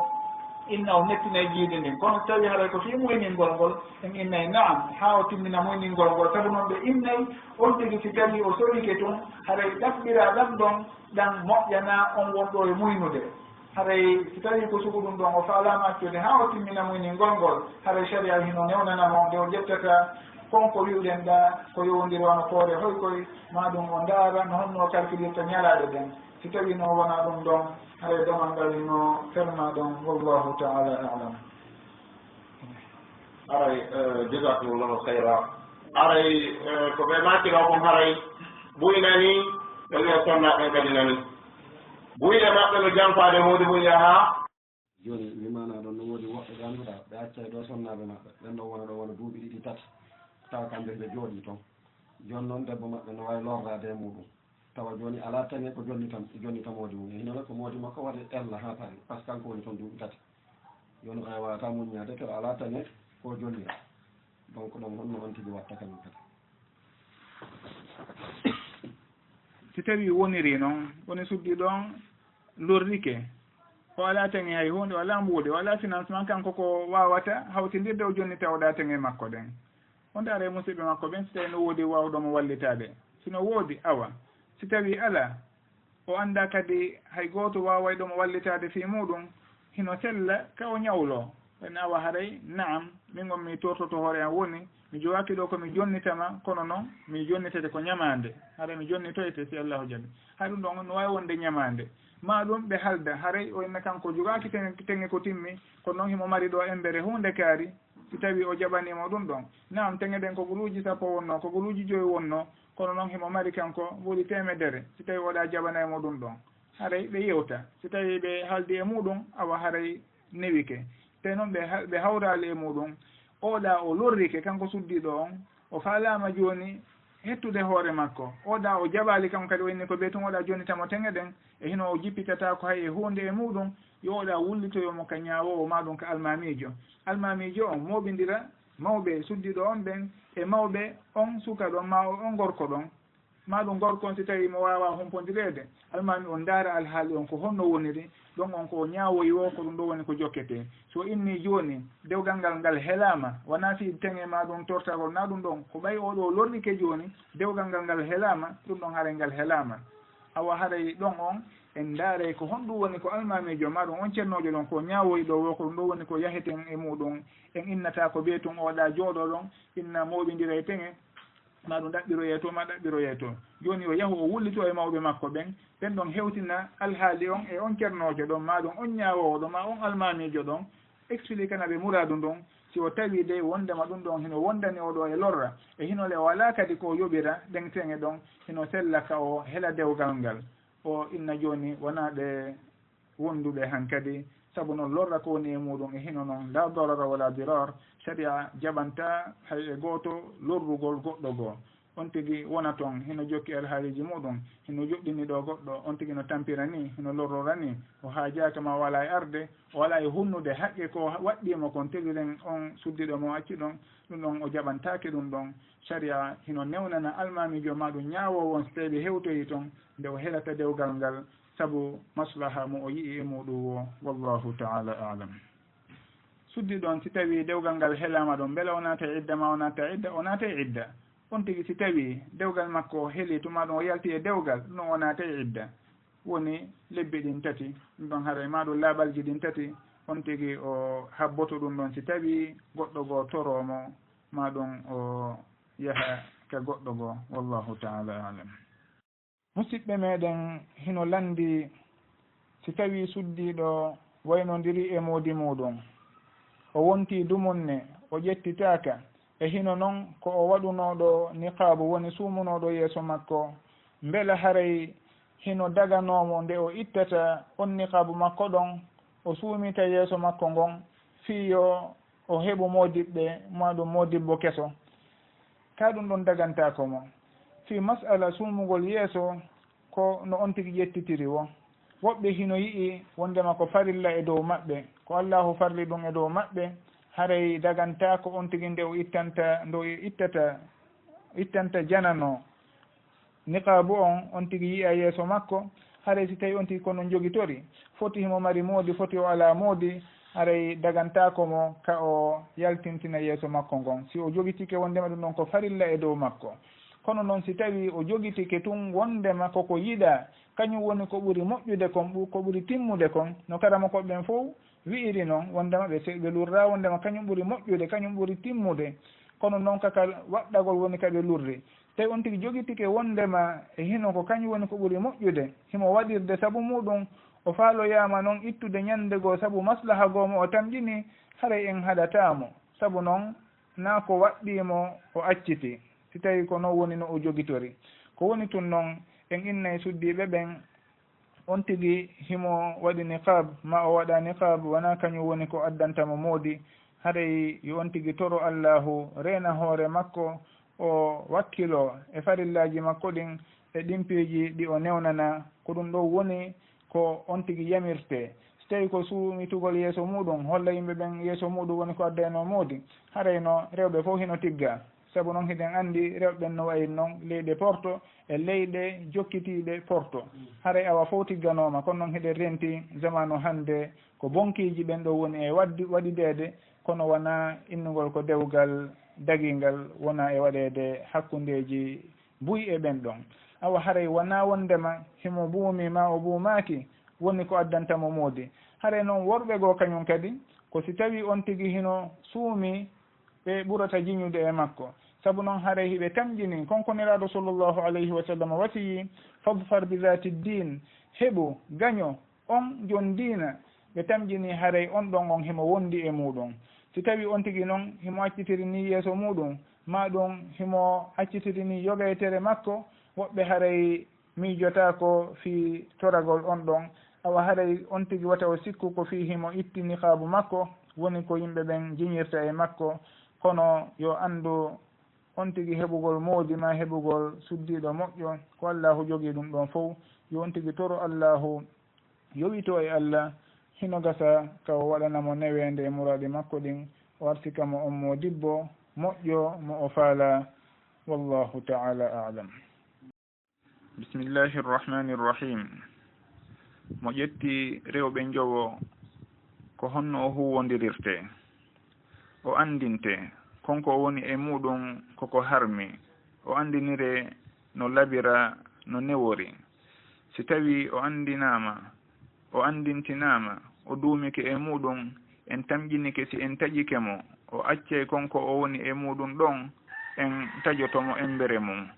inna o nettina e jiiɗi ndin kono so tawi haray ko fi muyningol ngol en innay naam ha o timmina muyningol ngol sabu noon ɓe innay on tigi si tawi o sowike tun haray ɗaɓɓira ɗam ɗon ɗan moƴƴana on wonɗo e muynude haray so tawi ko sugu ɗum ɗon o faalama accude ha o timmina muyni ngolngol haray sharia hino newnanamo nde o ƴettata konko wiwɗen ɗa ko yowdirwano koore hoy koye ma ɗum o ndaara no honno calculirta ñalaɗe ɗen si tawi no wona ɗum ɗon haray domal ngal hino ferma ɗon wallahu taala alam aray jasakumullahu hayra aray ko ɓe makino kom haray ɓuynani ɓe wiya sonnaɓe kadi nani ɓuyde maɓɓe no jamfade modi mum yaha joni mi mana ɗon no woodi woɓɓe ganduɗa ɓe accay ɗo sonnaɓe maɓɓe ɓen ɗon wona duuɓi ɗiɗi tati tawa kamɓe ɓe jooɗi toon joni noon debbo maɓɓe no wawi lordade e muɗum tawa joni ala taŋe ko jonnita modi mum e hinono ko modi makko waɗa ella ha paari par ce que kanko woni toon duuɓi tati joni ay wawata muññade to ala taŋe ko jonnira donc ɗon honno on tigi watta kañum kadi si tawi woniri noon woni suddi ɗon lorrike o ala taŋe hay hunde o ala mbuuɗe o ala financement kanko ko wawata hawtindirde o jonni tawɗa taŋe makko ɗen on daara e musidɓe makko ɓen si tawi no woodi wawɗomo wallitade sino woodi awa si tawi ala o anda kadi hay goto wawayɗomo wallitade fi muɗum hino sella ka o ñawlo en awa haray naam min gon mi tortoto hoore an woni mi jowaki ɗo komi jonnitama kono noon mi jonnitete ko ñamande haray mi jonnitoyte si allahu jaɓi hay ɗum ɗon no wawi wonde ñamande ma ɗum ɓe halda haray o inna kanko jogaki teŋe ko timmi kono noon himo mari ɗo embere hunde kaari si tawi o jaɓanimo ɗum ɗon naam teŋe ɗen ko goluji sappo wonno ko goluji joyi wonno kono noon himo mari kanko woodi temedere si tawi oɗa jaɓanaymo ɗum ɗon haray ɓe yewta si tawi ɓe haaldi e muɗum awa haray newike te noon ɓe hawrali e muɗum oɗa o lorrike kanko suddiɗo on o faalama joni hettude hoore makko oɗa o jaɓali kanko kadi wayni ko ɓe tun oɗa jonitamo teŋe ɗen e hino o jippitata ko hay e hunde e muɗum yo oɗa wullitoyomo ka ñawowo maɗum ko almamijo on moɓidira mawɓe suddiɗo on ɓen e mawɓe on suka ɗon ma on gorko ɗon maɗum gorko on si tawi mo wawa humpodirede almami on daara alhaali on ko honno woniri ɗon on ko ñawoyi o ko ɗum ɗo woni ko jokkete so inni joni dewgal ngal helama wona si teŋe ma ɗum tortagol na ɗum ɗon ko ɓay oɗo lorrike joni dewgal ngal helama ɗum ɗon haray ngal helama awa haray ɗon on en daaray ko honɗum woni ko almamijo maɗum on ceernojo ɗon ko ñawoyi ɗo wo ko ɗum ɗo woni ko yaheten e muɗum en innata ko ɓe tun oɗa jooɗo ɗon inna moɓidira e teŋe ma ɗum ɗaɓɓiroye to ma ɗaɓɓiroye to joni o yahu o wullito e mawɓe makko ɓen ɗon hewtina alhaali on e on ceernojo ɗon ma ɗum on ñawowo ɗon ma on almamijo ɗon explique naɓe muradu ɗon si o tawi de wondema ɗum ɗon hino wondani oɗo e lorra e hinole wala kadi ko yoɓira ɗen teŋe ɗon hino sella ka o heela dewgal ngal o inna joni wona ɗe wonduɓe han kadi saabu noon lorra ko woni e muɗum e hino noon la darara wala dirar sharia jaɓanta hay e goto lorrugol goɗɗo goo on tigui wona toon hino jokki alhaaliji muɗum hino joɗɗini ɗo goɗɗo on tigui no tampira ni hino lorrora ni o haajaka ma wala e arde o wala e hunnude haqqe ko waɗɗimo kon tegiren on suddiɗo mo acci ɗon ɗum ɗon o jaɓantake ɗum ɗon sharia hino newnana almamijo maɗum ñawowo on so tawi hewtoyi toon nde o heelata dewgal ngal saabu maslaha mo o yii e muɗum o wallahu taala alam suddi ɗon si tawi dewgal ngal heelama ɗon beele o naata e idda ma o naata idda o naata e idda on tigui si tawi dewgal makko heeli tuma ɗum o yalti e dewgal ɗum o naata e idda woni lebbi ɗin tati ɗum ɗon haara maɗum laaɓalji ɗin tati on tigui o habboto ɗum ɗon si tawi goɗɗo goo toromo maɗum o yaha ka goɗɗo goo wallahu taala alam musidɓe meɗen hino landi si tawi suddiɗo waynodiri e moodi muɗum o wonti dumunne o ƴettitaka e hino noon ko o waɗunoɗo niqabu woni sumunoɗo yeeso makko beela haray hino daganomo nde o ittata on niqabu makko ɗon o suumita yeeso makko ngon fiyo o heɓu modiɓɓe maɗum modibbo keso ka ɗum ɗon dagantako mo fi masala sumugol yeeso ko no on tigui ƴettitiri wo woɓɓe hino yii wondema ko farilla e dow maɓɓe ko allahu farli ɗum e dow maɓɓe haray daganta ko on tigui nde o ittanta janano niqabu on tigui yiya yeeso makko haray si tawi on tigui kono jogitori foti himo mari moodi foti o ala moodi haray dagantako mo ka o yaltintina yeeso makko ngon si o jogitike wondema ɗum ɗon ko farilla e dow makko kono noon si tawi o jogitike tun wondema koko yiɗa kañum woni ko ɓuri moƴƴude kon ko ɓuri timmude kon no karama koɓɓen fof wi'iri noon wondema ɓe lurra wondema kañum ɓuri moƴƴude kañum ɓuri timmude kono noon kaka waɗɗagol woni kaɓe lurri tawi on tigi jogitike wondema e hino ko kañum woni ko ɓuri moƴƴude himo waɗirde saabu muɗum o faaloyama noon ittude ñande goo saabu maslaha goomo o tamƴini haray en haɗatamo saabu noon na ko waɗɗimo o acciti si tawi ko noon woni no o jogitori ko woni tun noon en innay suddiɓe ɓen on tigi himo waɗi niqab ma o waɗa niqab wona kañum woni ko addantamo moodi haray yo on tigi toro allahu reena hoore makko o wakkilo e farillaji makko ɗin e ɗimpeji ɗi o newnana ko ɗum ɗo woni ko on tigi yamirte so tawi ko suumitugol yeeso muɗum holla yimɓe ɓen yeeso muɗum woni ko addayno moodi harayno rewɓe fof hino tigga saabu noon hiɗen anndi rewɓen no wayi noon leyɗe porto e leyɗe jokkitiiɗe porto haray awa fof tigganoma kono noon hiɗen renti zamanu hannde ko bonkiji ɓen ɗo woni e waɗideede kono wona innugol ko dewgal dagingal wona e waɗeede hakkundeji buy e ɓen ɗon awa haray wona wondema himo buumi ma o buumaaki woni ko addantamo moodi haray noon worɓe goo kañum kadi ko si tawi on tigi hino suumi ɓe ɓurata jiñude e makko sabu noon haray hiɓe tamƴini konkoniraɗo sallllahu alayhi wa sallam wasiyi fadfar bi zati din heɓu gaño on jon diina ɓe tamƴini haray on ɗon on himo wondi e muɗum si tawi on tigi noon himo accitiri ni yeeso muɗum ma ɗum himo accitiri ni yogaytere makko woɓɓe haray miijota ko fi toragol on ɗon awa haray on tigi wata o sikku ko fi himo itti niqaabu makko woni ko yimɓe ɓen jiñirta e makko kono yo anndu on tigi heɓugol moodi ma heɓugol suddiɗo moƴƴo ko allahu jogii ɗum ɗon fof yo on tigi toro allahu yowito e allah hino gasa ka o waɗanamo newende e muraadi makko ɗin o arsikamo on mo dibbo moƴƴo mo o faala wallahu taala alam. bismillahi rrahmani rrahim mo ƴetti rewɓe jowo ko honno o huwondirirte o andinte konko woni e muɗum koko harmi o andinire no labira no newori si tawi o andinama o andintinama o duumike e muɗum en tamƴinike si en taƴike mo o accay konko o woni e muɗum ɗon en taƴotomo embere mum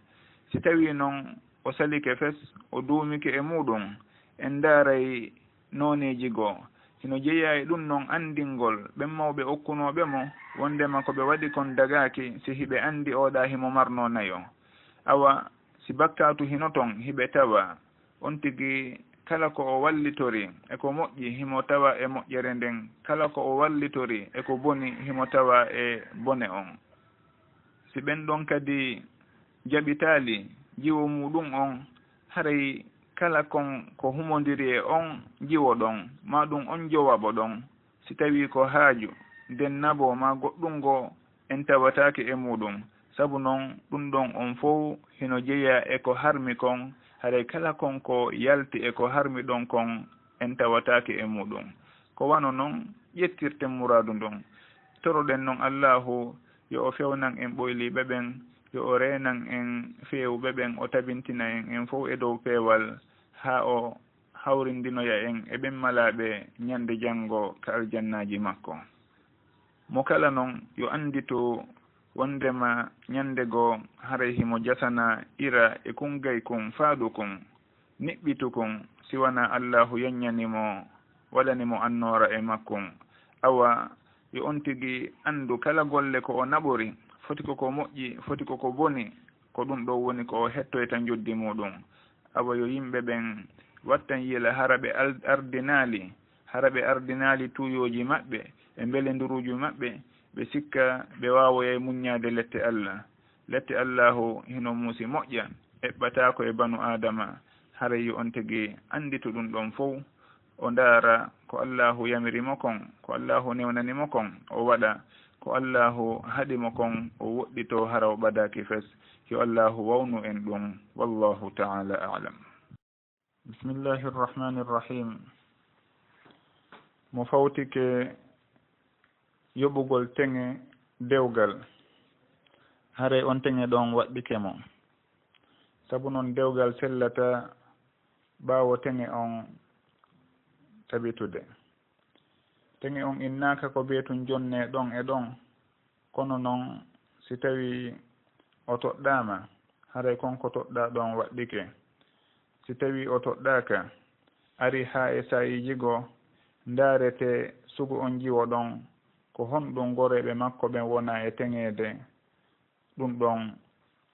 si tawi noon o salike fes o duumike e muɗum en daaray nooneji goo sino jeeya e ɗum noon andingol ɓen mawɓe okkunoɓe mo wondema ko ɓe waɗi kon dagaki si hiɓe andi oɗa himo marno nayo awa si bakkatu hino ton hiɓe tawa on tigi kala ko o wallitori eko moƴƴi himo tawa e moƴƴere nden kala ko o wallitori eko boni himo tawa e bone on si ɓen ɗon kadi jaɓitali jiwo muɗum on haray kala kon ko humodiri e on jiwo ɗon ma ɗum on jowaɓo ɗon si tawi ko haaju nden nabo ma goɗɗum ngo en tawatake e muɗum sabu noon ɗum ɗon on fof hino jeeya e ko harmi kon haray kala kon ko yalti e ko harmi ɗon kon en tawatake e muɗum ko wano noon ƴettirten muradu ndon toroɗen noon allahu yo o fewnan en ɓoyliɓe ɓen yo o reenan en fewɓe ɓen o tabintina en fof e dow peewal ha o hawrindinoya en e ɓen malaɓe ñande janngo ka aljannaji makko mo kala noon yo anditu wondema ñande goo haray himo jasana ira e kungay kum faadu kum niɓɓitu kum siwana allahu yaññanimo waɗanimo annora e makkum awa yo on tigi andu kala golle ko o naɓori foti koko moƴƴi foti koko boni ko ɗum ɗo woni ko o hettoyta joddi muɗum awa yo yimɓe ɓen wattan yila haraɓe ardinali tuyoji maɓɓe e belenduruji maɓɓe ɓe sikka ɓe wawoya muññade lette allahu hino muusi moƴƴa eɓɓata ko e banu adama haray yo on tigi anditu ɗum ɗon fof o ndaara ko allahu yamirimo kon ko allahu newnanimo kon o waɗa ko allahu haɗimo kon o woɗɗito hara o ɓadaki fes yo allahu wawnu en ɗum wallahu taala alam. bismillahi rrahmani rrahim mo fawtike yoɓugol teŋe dewgal haray on teŋe ɗon waɗɗike mo sabu noon dewgal sellata ɓaawo teŋe on tabitude. Teŋe on innaka ko ɓeetun jonne ɗon e ɗon, kono noon si tawi o toɗɗama haray konko toɗɗa ɗon waɗɗike. Si tawi o toɗɗaka ari ha e sayiji goo ndaarete sugu on jiwo ɗon ko honɗum goreɓe makko ɓen wona e teŋede, ɗum ɗon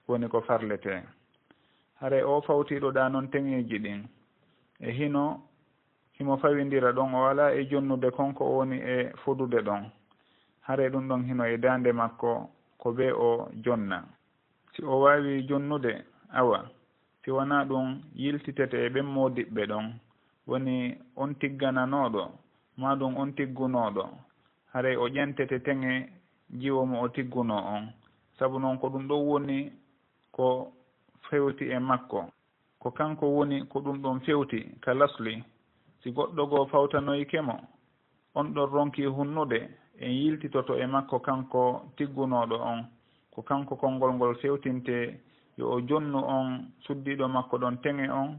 woni ko farlete. haray o fawtiɗo ɗa noon teŋeji ɗin e himo fawindira ɗon o ala e jonnude konko o woni e fodude ɗon. haray ɗum ɗon hino e dande makko ko ɓe o jonna. si o wawi jonnude awa si wona ɗum yiltitete e ɓen modiɓɓe ɗon, woni on tiggananoɗo ma ɗum on tiggunoɗo, haray o ƴantete teŋe jiwo mo o tigguno on, sabu noon ko ɗum ɗon woni ko fewti e makko, ko kanko woni ko ɗum ɗon fewti ka lasli. si goɗɗo goo fawtanoykemo on ɗon ronki hunnude en yiltitoto e makko kanko tiggunoɗo on, ko kanko konngol ngol fewtinte yo o jonnu on suddiɗo makko ɗon teŋe on,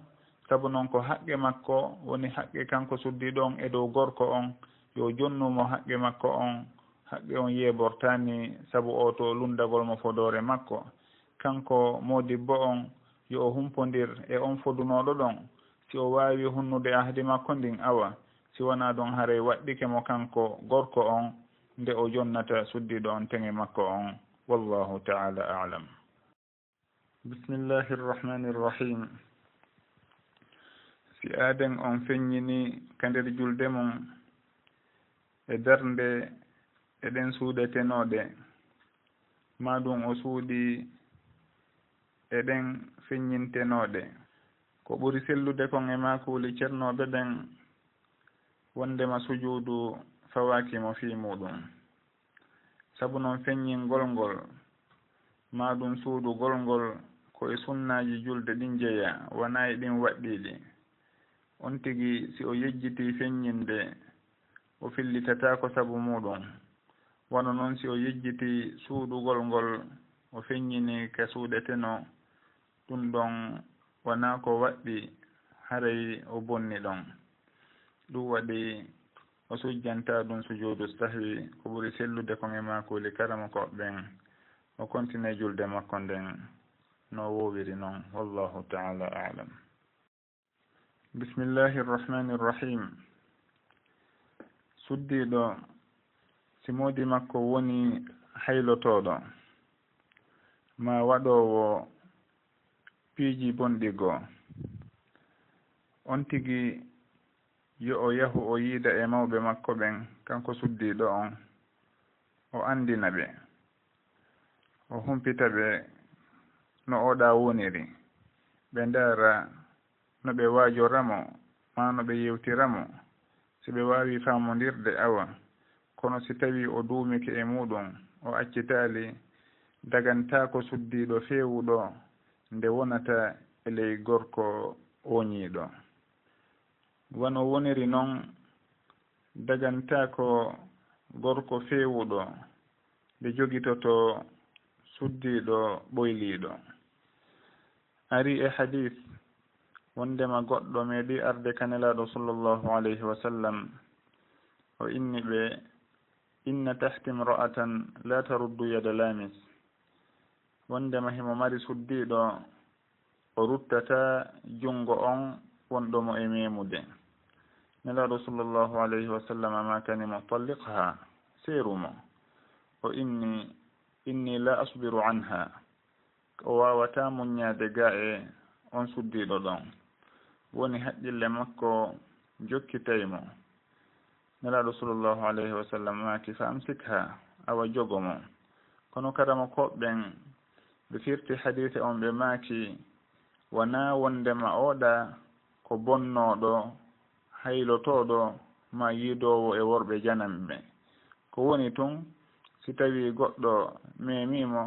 sabu noon ko haqqe makko woni haqqe kanko suddiɗo on e dow gorko on, yo jonnumo haqqe makko on, haqqe on yeebortani sabu o to lundagol mo fodore makko. kanko modibbo on yo o humpodir e on fodunoɗo ɗon. si o wawi hunnude ahdi makko ndin awa si wona ɗon haray waɗɗike mo kanko gorko on nde o jonnata suddiɗo on teŋe makko on. wallahu ta'ala a'lam. bismillahi rrahmani rrahim. si aaden on feññini ka nder julde mum e darnde eɗen suudetenoɗe, ma ɗum o suuɗi eɗen feññintenoɗe, ko ɓuri sellude kon e makuli ceernoɓe ɓen wondema sujuudu fawakimo fi muɗum. sabu noon feññingol ngol ma ɗum suudugol ngol ko e sunnaji julde ɗin jeeya, wona e ɗin waɗɗiɗi. on tigi si o yejjiti feññinde o fillitata ko sabu muɗum, wano noon si o yejjiti suudugol ngol o feññini ka suudeteno, ɗum ɗon wona ko waɗɗi haray o bonni ɗon. ɗum waɗi o sujjanta ɗum sujuudu sahwi, ko ɓuri sellude kon e makuli karama ko ɓen o continue julde makko nden no wowiri noon. wallahu ta'ala a'lam. bismillahi rrahmani rrahim. suddiɗo si modi makko woni haylotoɗo ma waɗowo piiji bonɗigo, on tigi yo o yahu o yiida e mawɓe makko ɓen kanko suddiɗo on, o andina ɓe, o humpita ɓe no oɗa woniri, ɓe ndaara no ɓe waajoramo ma no ɓe yewtiramo. si ɓe wawi famodirde awa, kono si tawi o duumike e muɗum o accitali, daganta ko suddiɗo fewuɗo nde wonata e ley gorko oñiɗo. wano woniri noon daganta ko gorko fewuɗo nde jogitoto suddiɗo ɓoyliɗo. ari e hadith wondema goɗɗo meeɗi arde kanelaɗo sallllahu alayhi wa sallam o inni ɓe inna tahti imra'atan la taruddu yada lamis. wondema himo mari suddiɗo o ruttata jungo on wonɗomo e memude. nelaɗo sallllahu alayhi wa sallam makanimo talliqha, seerumo. o inni la asbiru anha, o wawata muññade ga e on suddiɗo ɗon. woni haqqille makko jokkitaymo. nelaɗo sallllahu alayhi wa sallam maki fa amsikha, awa jogomo. kono karama koɓɓen ɓe firti hadise on ɓe maaki wona wondema oɗa ko bonnoɗo haylotoɗo ma yiidowo e worɓe janamɓe. ko woni tun si tawi goɗɗo memimo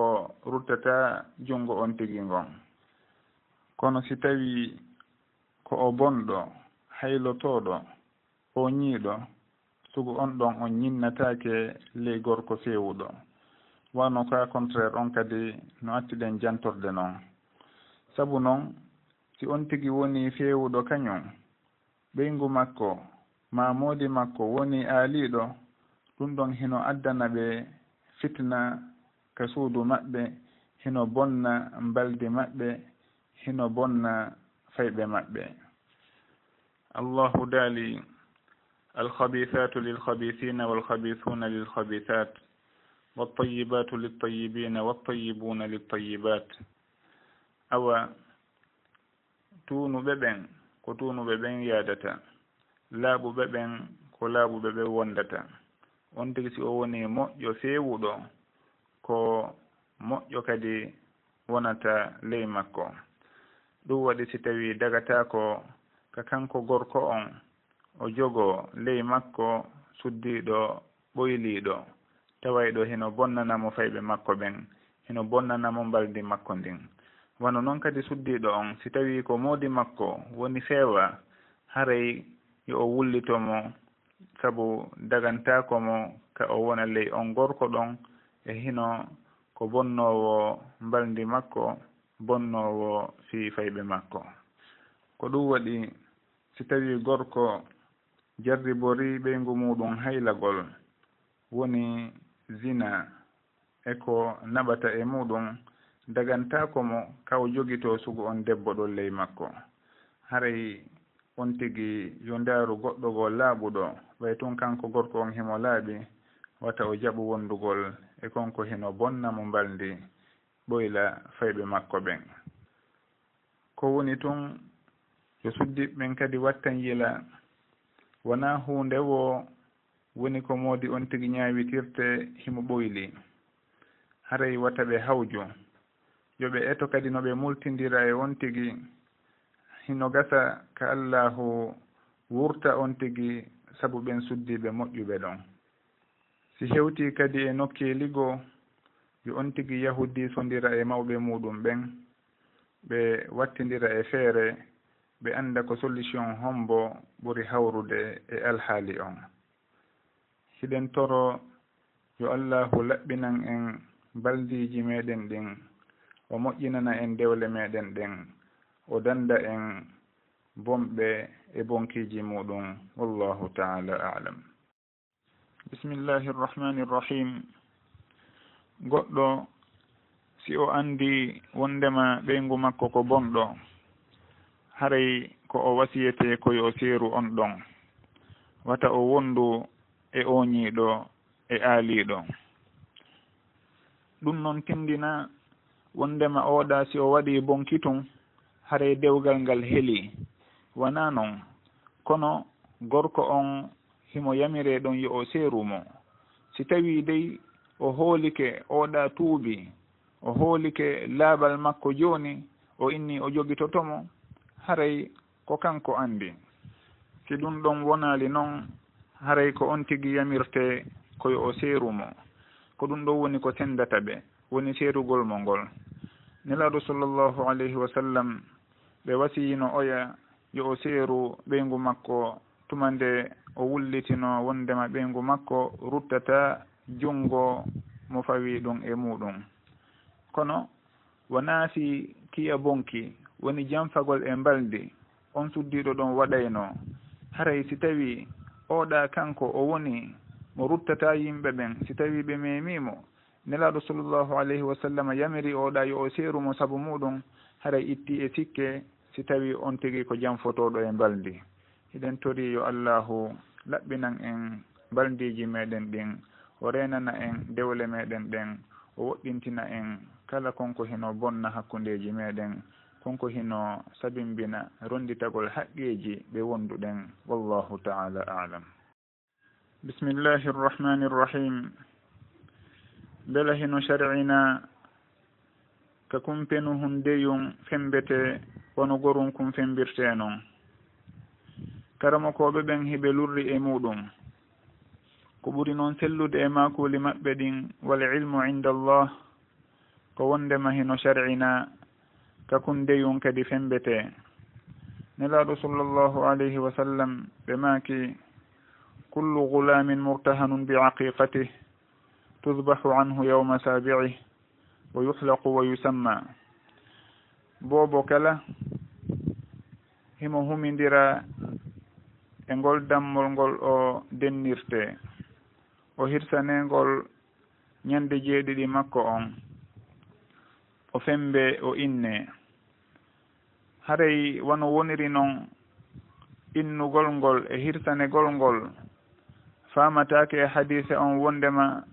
o ruttata jungo on tigi ngon. kono si tawi ko o bonɗo haylotoɗo o ñiiɗo, sugu on ɗon on ñinnatake ley gorko fewuɗo. wano ka contraire on kadi no acciɗen jantorde noon. sabu noon si on tigi woni feewuɗo kañum ɓeyngu makko ma moodi makko woni aaliɗo ɗum ɗon hino addana ɓe fitna ka suudu maɓɓe, hino bonna mbaldi maɓɓe, hino bonna fayɓe maɓɓe. Allahu daali alkhabithatu lilkhabithina walkhabithuna lilkhabithat wattayibatu littayibina wattayibuna littayibat. Awa tuunuɓe ɓen ko tuunuɓe ɓen yaadata, laaɓuɓe ɓen ko laaɓuɓe ɓen wondata. On tigi si o woni moƴƴo feewuɗo ko moƴƴo kadi wonata ley makko. ɗum waɗi si tawi dagatako ka kanko gorko on o jogo ley makko suddiɗo ɓoyliɗo tawayɗo hino bonnanamo fayɓe makko ɓen, hino bonnanamo mbaldi makko ndin. wano noon kadi suddiɗo on si tawi ko moodi makko woni feewa, haray yo o wullitomo, sabu dagantakomo ka o wona ley on gorko ɗon e hino ko bonnowo mbaldi makko, bonnowo fi fayɓe makko. ko ɗum waɗi si tawi gorko jarribori ɓeyngu muɗum haylagol woni zina e ko naɓata e muɗum, dagantakomo kaw jogito sugu on debbo ɗo ley makko. haray on tigi yo ndaaru goɗɗo goo laaɓuɗo way tun kanko gorko on himo laaɓi, wata o jaɓu wondugol e konko hino bonna mo mbaldi ɓoyla fayɓe makko ɓen. ko woni tun yo suddiɓe ɓen kadi wattan yila wona hunde wo woni ko moodi on tigi ñaawitirte himo ɓoyli, haray wata ɓe hawju yoɓe eto kadi no ɓe multindira e on tigi, hino gasa ka Allahu wurta on tigi sabu ɓen suddiɓe moƴƴuɓe ɗon. si hewti kadi e nokkeligo yo on tigi yahudi sondira e mawɓe muɗum ɓen, ɓe wattindira e feere, ɓe anda ko solution hombo ɓuri hawrude e alhaali on. hiɗen toro yo Allahu laɓɓinan en baldiji meɗen ɗin, o moƴƴinana en dewle meɗen ɗen, o danda en bomɓe e bonkiji muɗum. wallahu ta'ala a'lam. bismillahi rrahmani rrahim. goɗɗo si o andi wondema ɓeyngu makko ko bonɗo, haray ko o wasiyete koyo o seeru on ɗon, wata o wondu e oñiɗo e aaliɗo. ɗum noon tindina wondema oɗa si o waɗi bonkitun haray dewgal ngal heeli, wona noon, kono gorko on himo yamire ɗon yo o seerumo. si tawi dey o hoolike oɗa tuubi, o hoolike laaɓal makko joni, o inni o jogitotomo, haray ko kanko andi. si ɗum ɗon wonali noon, haray ko on tigi yamirte koyo o seerumo. ko ɗum ɗo woni ko sendata ɓe, woni seerugol mo ngol. nelaɗo sallllahu alayhi wa sallam ɓe wasiyino oya yo o seeru ɓeyngu makko tumande o wullitino wondema ɓeyngu makko ruttata jungo mo fawi ɗum e muɗum. kono wona si kiya bonki woni janfagol e mbaldi on suddiɗo ɗon waɗayno, haray si tawi oɗa kanko o woni mo ruttata yimɓe ɓen, si tawi ɓe memimo, nelaɗo sallllahu alayhi wa sallam yamiri oɗa yo o seerumo sabu muɗum, haray itti e sikke si tawi on tigi ko janfotoɗo e mbaldi. hiɗen tori yo Allahu laɓɓinan en mbaldiji meɗen ɗin, o renana en dewle meɗen ɗen, o woɗɗintina en kala konko hino bonna hakkundeji meɗen, konko hino sabimbina ronditagol haqqeji ɓe wonduɗen. wallahu ta'ala a'lam. bismillahi rrahmani rrahim. bela hino shar'ina ka kumpenu hundeyum fembete wono gorum kum fembirte noon. karamokoɓe ɓen hiɓe lurri e muɗum, ko ɓuri noon sellude e makuli maɓɓe ɗin wal ilmu inda Allah, ko wondema hino shar'ina ka kundeyum kadi fembete. nelaɗo sallllahu alayhi wa sallam ɓe maaki kullu gulamin murtahanun bi aqiqatih tudbahu anhu yawma sabi'ih wa yuhlaqu wa yusamma. boobo kala himo humindira e ngol dammol ngol o dennirte o hirsanengol ñande 7 makko on o fembe o inne haray wono woniri noon innugol ngol e hirsanegol ngol famatake e hadise on wondema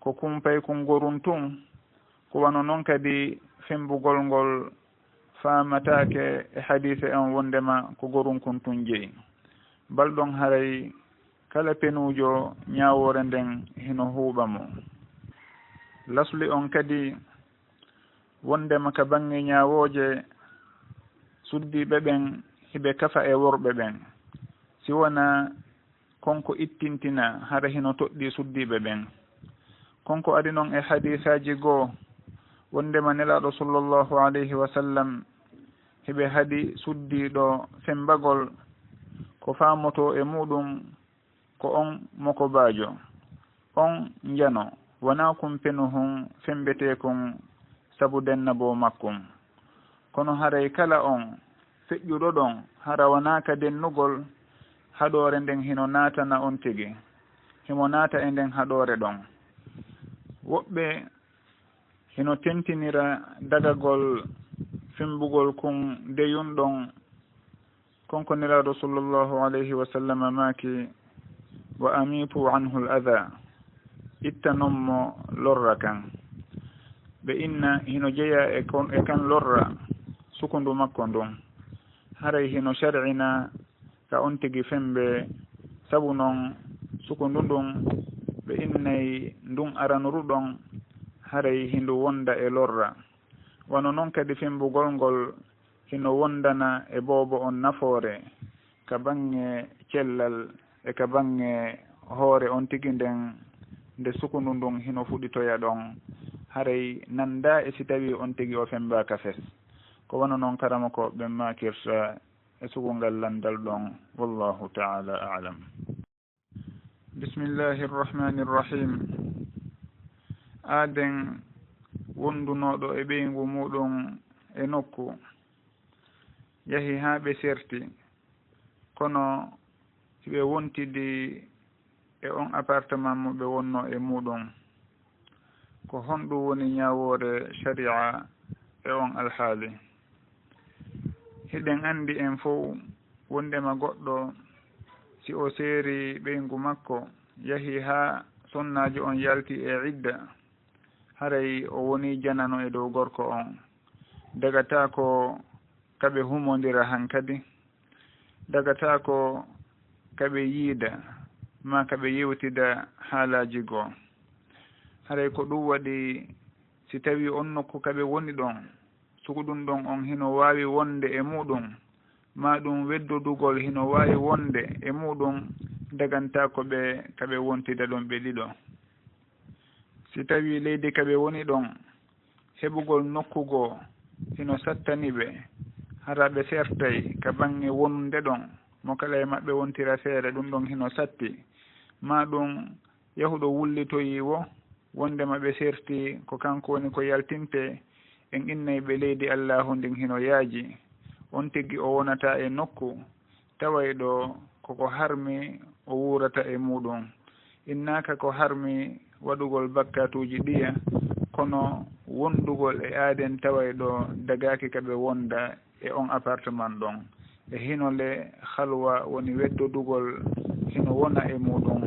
ko kumpay ko gorun tun ko wano noon kadi fembugol ngol famatake e hadise on wondema ko gorun kun tun jeeyi balɗon haray kala penujo ñawore nden hino huuɓamo lasli on kadi wondema ka bange ñawoje suddiɓe ɓen hiɓe kafa e worɓe ɓen si wona konko ittintina hara hino toɗɗi suddiɓe ɓen konko adi noon e hadisaji goo wondema nelaɗo sallllahu alayhi wa sallam hiɓe haadi suddiɗo fembagol ko famoto e muɗum ko on moko baajo on njano wona kum penuhum fembete kon sabu dennabo makkum kono haray kala on feƴƴuɗo ɗon hara wonaka dennugol haɗore nden hino natana on tigi himo naata e nden haɗore ɗon woɓɓe hino tentinira dagagol fembugol kun deyun ɗon konko nelaɗo sallllahu alayhi wa sallam maaki wa amitu anhu l ada itta noon mo lorra kan ɓe inna hino jeeya e kan lorra sukundu makko ndun haray hino shar'ina ka on tigi fembe sabu noon sukundu ndun ɓe innay ndun aranuruɗon haray hindu wonda e lorra wano noon kadi fembugol ngol hino wondana e boobo on nafoore ka bange cellal e ka bange hoore on tigi nden nde sukundu ndun hino fuɗitoya ɗon haray nanda e si tawi on tigi o fembaka fes ko wona noon karama ko ɓe makirta e sugungal landal ɗon wallahu taala alam bismillahi rrahmani rrahim aaden wondunoɗo e ɓeyngu muɗum e nokku yahi ha ɓe serti kono ɓe wontidi e on appartement mo ɓe wonno e muɗum ko honɗum woni ñawore sharia e on alhaali hiɗen andi en fof wondema goɗɗo si o seeri ɓeyngu makko yahi ha sonnaji on yalti e idda haray o woni janano e dow gorko on dagata ko kaɓe humodira hankadi dagata ko kaɓe yiida ma kaɓe yewtida haalaji goo haray ko ɗum waɗi si tawi on nokku kaɓe woni ɗon suku ɗum ɗon on hino wawi wonde e muɗum ma ɗum weddodugol hino wawi wonde e muɗum daganta ko ɓe kaɓe wontida ɗon ɓe ɗiɗo si tawi leydi kaɓe woni ɗon heɓugol nokkugo hino sattani ɓe hara ɓe sertay ka bange wonde ɗon mo kala e maɓɓe wontira feere ɗum ɗon hino satti ma ɗum yahuɗo wullitoyi wo wondema ɓe serti ko kanko woni ko yaltinte en innay ɓe leydi allahu ndin hino yaaji on tigui o wonata e nokku taway ɗo koko harmi o wurata e muɗum innaka ko harmi waɗugol bakkatuji ɗiya kono wondugol e aaden taway ɗo dagaki kaɓe wonda e on appartement ɗon e hinole halwa woni weddodugol hino wona e muɗum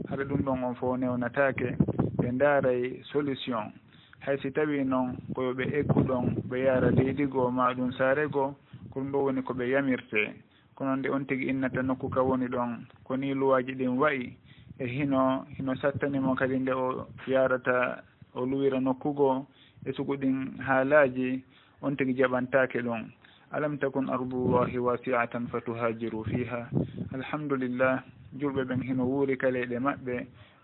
haɗa ɗum ɗon on fof newnatake ɓe ndaaray solution hay si tawi noon koyoɓe eggu ɗon ɓe yaara leydi goo ma ɗum saare goo ko ɗum ɗo woni ko ɓe yamirte kono nde on tigui innata nokku ka woni ɗon ko ni luwaji ɗin wayi e hino sattanimo kadi nde o yarata o luwira nokkugo e sugu ɗin haalaji on tigui jaɓantake ɗum alam takun ardullahi wasi'atan fatuhajiru fiha alhamdulillah julɓe ɓen hino wuuri kaleyɗe maɓɓe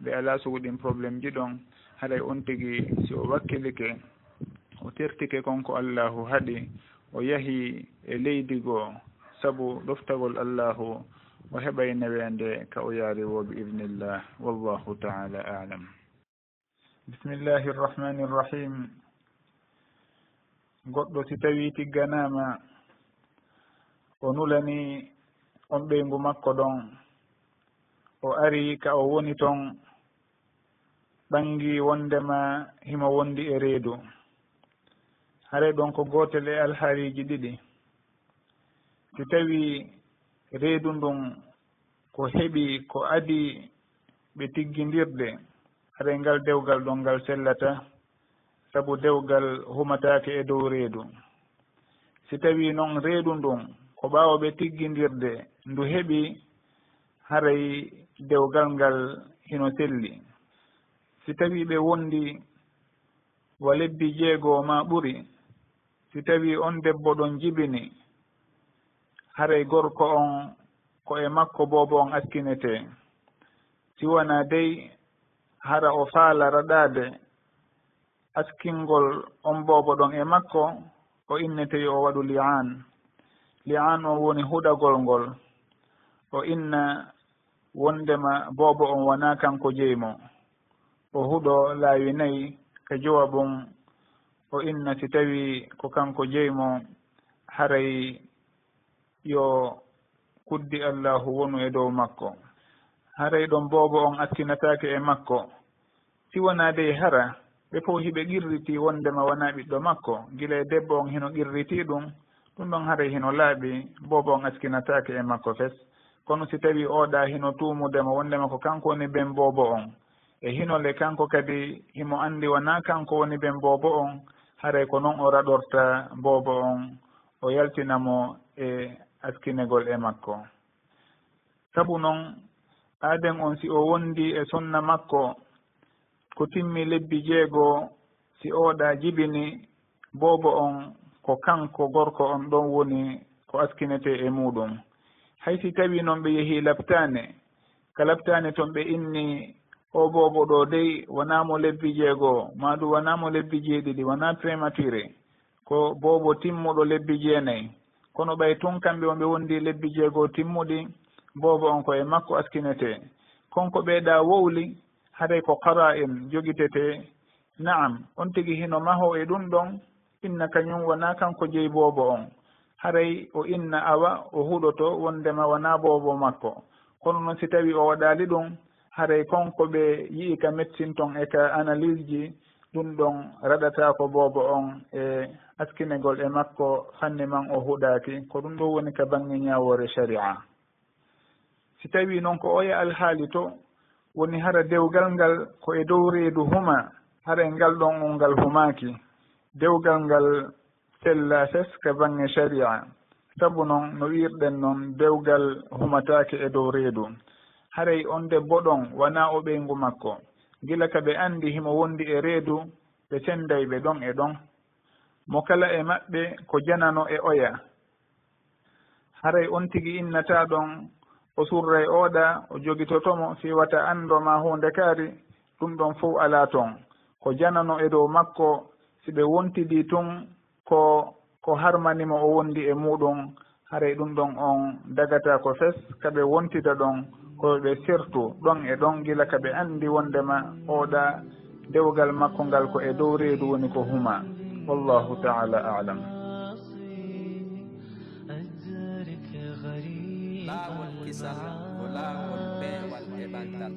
ɓe ala sugu ɗin probléme ji ɗon haɗay on tigui si o wakkilike o tertike konko allahu haɗi o yahi e leydi goo sabu ɗoftagol allahu o heɓay newende ka o yaari wo bi idnillah wallahu taala alam bismillahi rrahmani rrahim goɗɗo si tawi tigganama o nulani on ɓeyngu makko ɗon o ari ka o woni toon ɓangi wondema himo wondi e reedu. haray ɗon ko gotel e alhaaliji ɗiɗi. si tawi reedu ndun ko heɓi ko adi ɓe tigguidirde, haray ngal dewgal ɗon ngal sellata, sabu dewgal humatake e dow reedu. si tawi noon reedu ndun ko ɓaawo ɓe tigguidirde ndu heɓi, haray dewgal ngal hino selli. si tawi ɓe wondi wa lebbi 6 ma ɓuri, si tawi on debbo ɗon jibini, haray gorko on ko e makko boobo on askinete. si wona dey hara o faala raɗade askingol on boobo ɗon e makko, o innete o waɗu li'an. li'an on woni huɗagol ngol. o inna wondema boobo on wona kanko jeymo, o huɗo laawi 4 ka jowabum. o inna si tawi ko kanko jeymo, haray yo kuddi allahu wonu e dow makko. haray ɗon boobo on askinatake e makko. si wona dey hara ɓe fof hiɓe qirriti wondema wona ɓiɗɗo makko, gila e debbo on hino qirriti ɗum ɗon haray hino laaɓi, boobo on askinatake e makko fes. kono si tawi oɗa hino tumudema wondema ko kanko woni ben boobo on, e hinole kanko kadi himo andi wona kanko woni ben boobo on, haray ko noon o raɗorta boobo on, o yaltinamo e askinegol e makko. sabu noon aaden on si o wondi e sonna makko ko timmi lebbi 6, si oɗa jibini boobo on ko kanko gorko on ɗon woni ko askinete e muɗum. hay si tawi noon ɓe yeehi labtane, ka labtane toon ɓe inni o boobo ɗo dey wonamo lebbi 6, maɗum wonamo lebbi 7, wona prématuré, ko boobo timmuɗo lebbi 9. kono ɓay tun kamɓe wonɓe wondi lebbi 6 timmuɗi, boobo on ko e makko askinete. konko ɓeeɗa wowli, haray ko qara en jogitete. naam, on tigi hino maho e ɗum ɗon, inna kañum wona kanko jeyi boobo on, haray o inna awa o huɗoto wondema wona boobo makko. kono noon si tawi o waɗali ɗum, haray konko ɓe yii ka médecine ton e ka analyse ji, ɗum ɗon raɗata ko boobo on e askinegol e makko hanne man o huɗaki. ko ɗum ɗo woni ka bange ñawore sharia. si tawi noon ko oya alhaali to woni hara dewgal ngal ko e dow reedu huma, haray ngal ɗon on ngal humaki, dewgal ngal sella fes ka bange sharia. sabu noon no wirɗen noon dewgal humatake e dow reedu. haray on debbo ɗon wona o ɓeyngu makko, gila ka ɓe andi himo wondi e reedu, ɓe senday ɓe ɗon e ɗon. mo kala e maɓɓe ko janano e oya, haray on tigi innata ɗon o surray oɗa, o jogitotomo fiwata andoma hunde kaari, ɗum ɗon fof ala toon. ko janano e dow makko, si ɓe wontidi tun ko harmanimo o wondi e muɗum, haray ɗum ɗon on dagata ko fes kaɓe wontida ɗon koɓe sirtu ɗon e ɗon, gila kaɓe andi wondema oɗa dewgal makko ngal ko e dow reedu woni ko huma. wallahu taala alam. laawol kisal ko laawol peewal e ɓangal.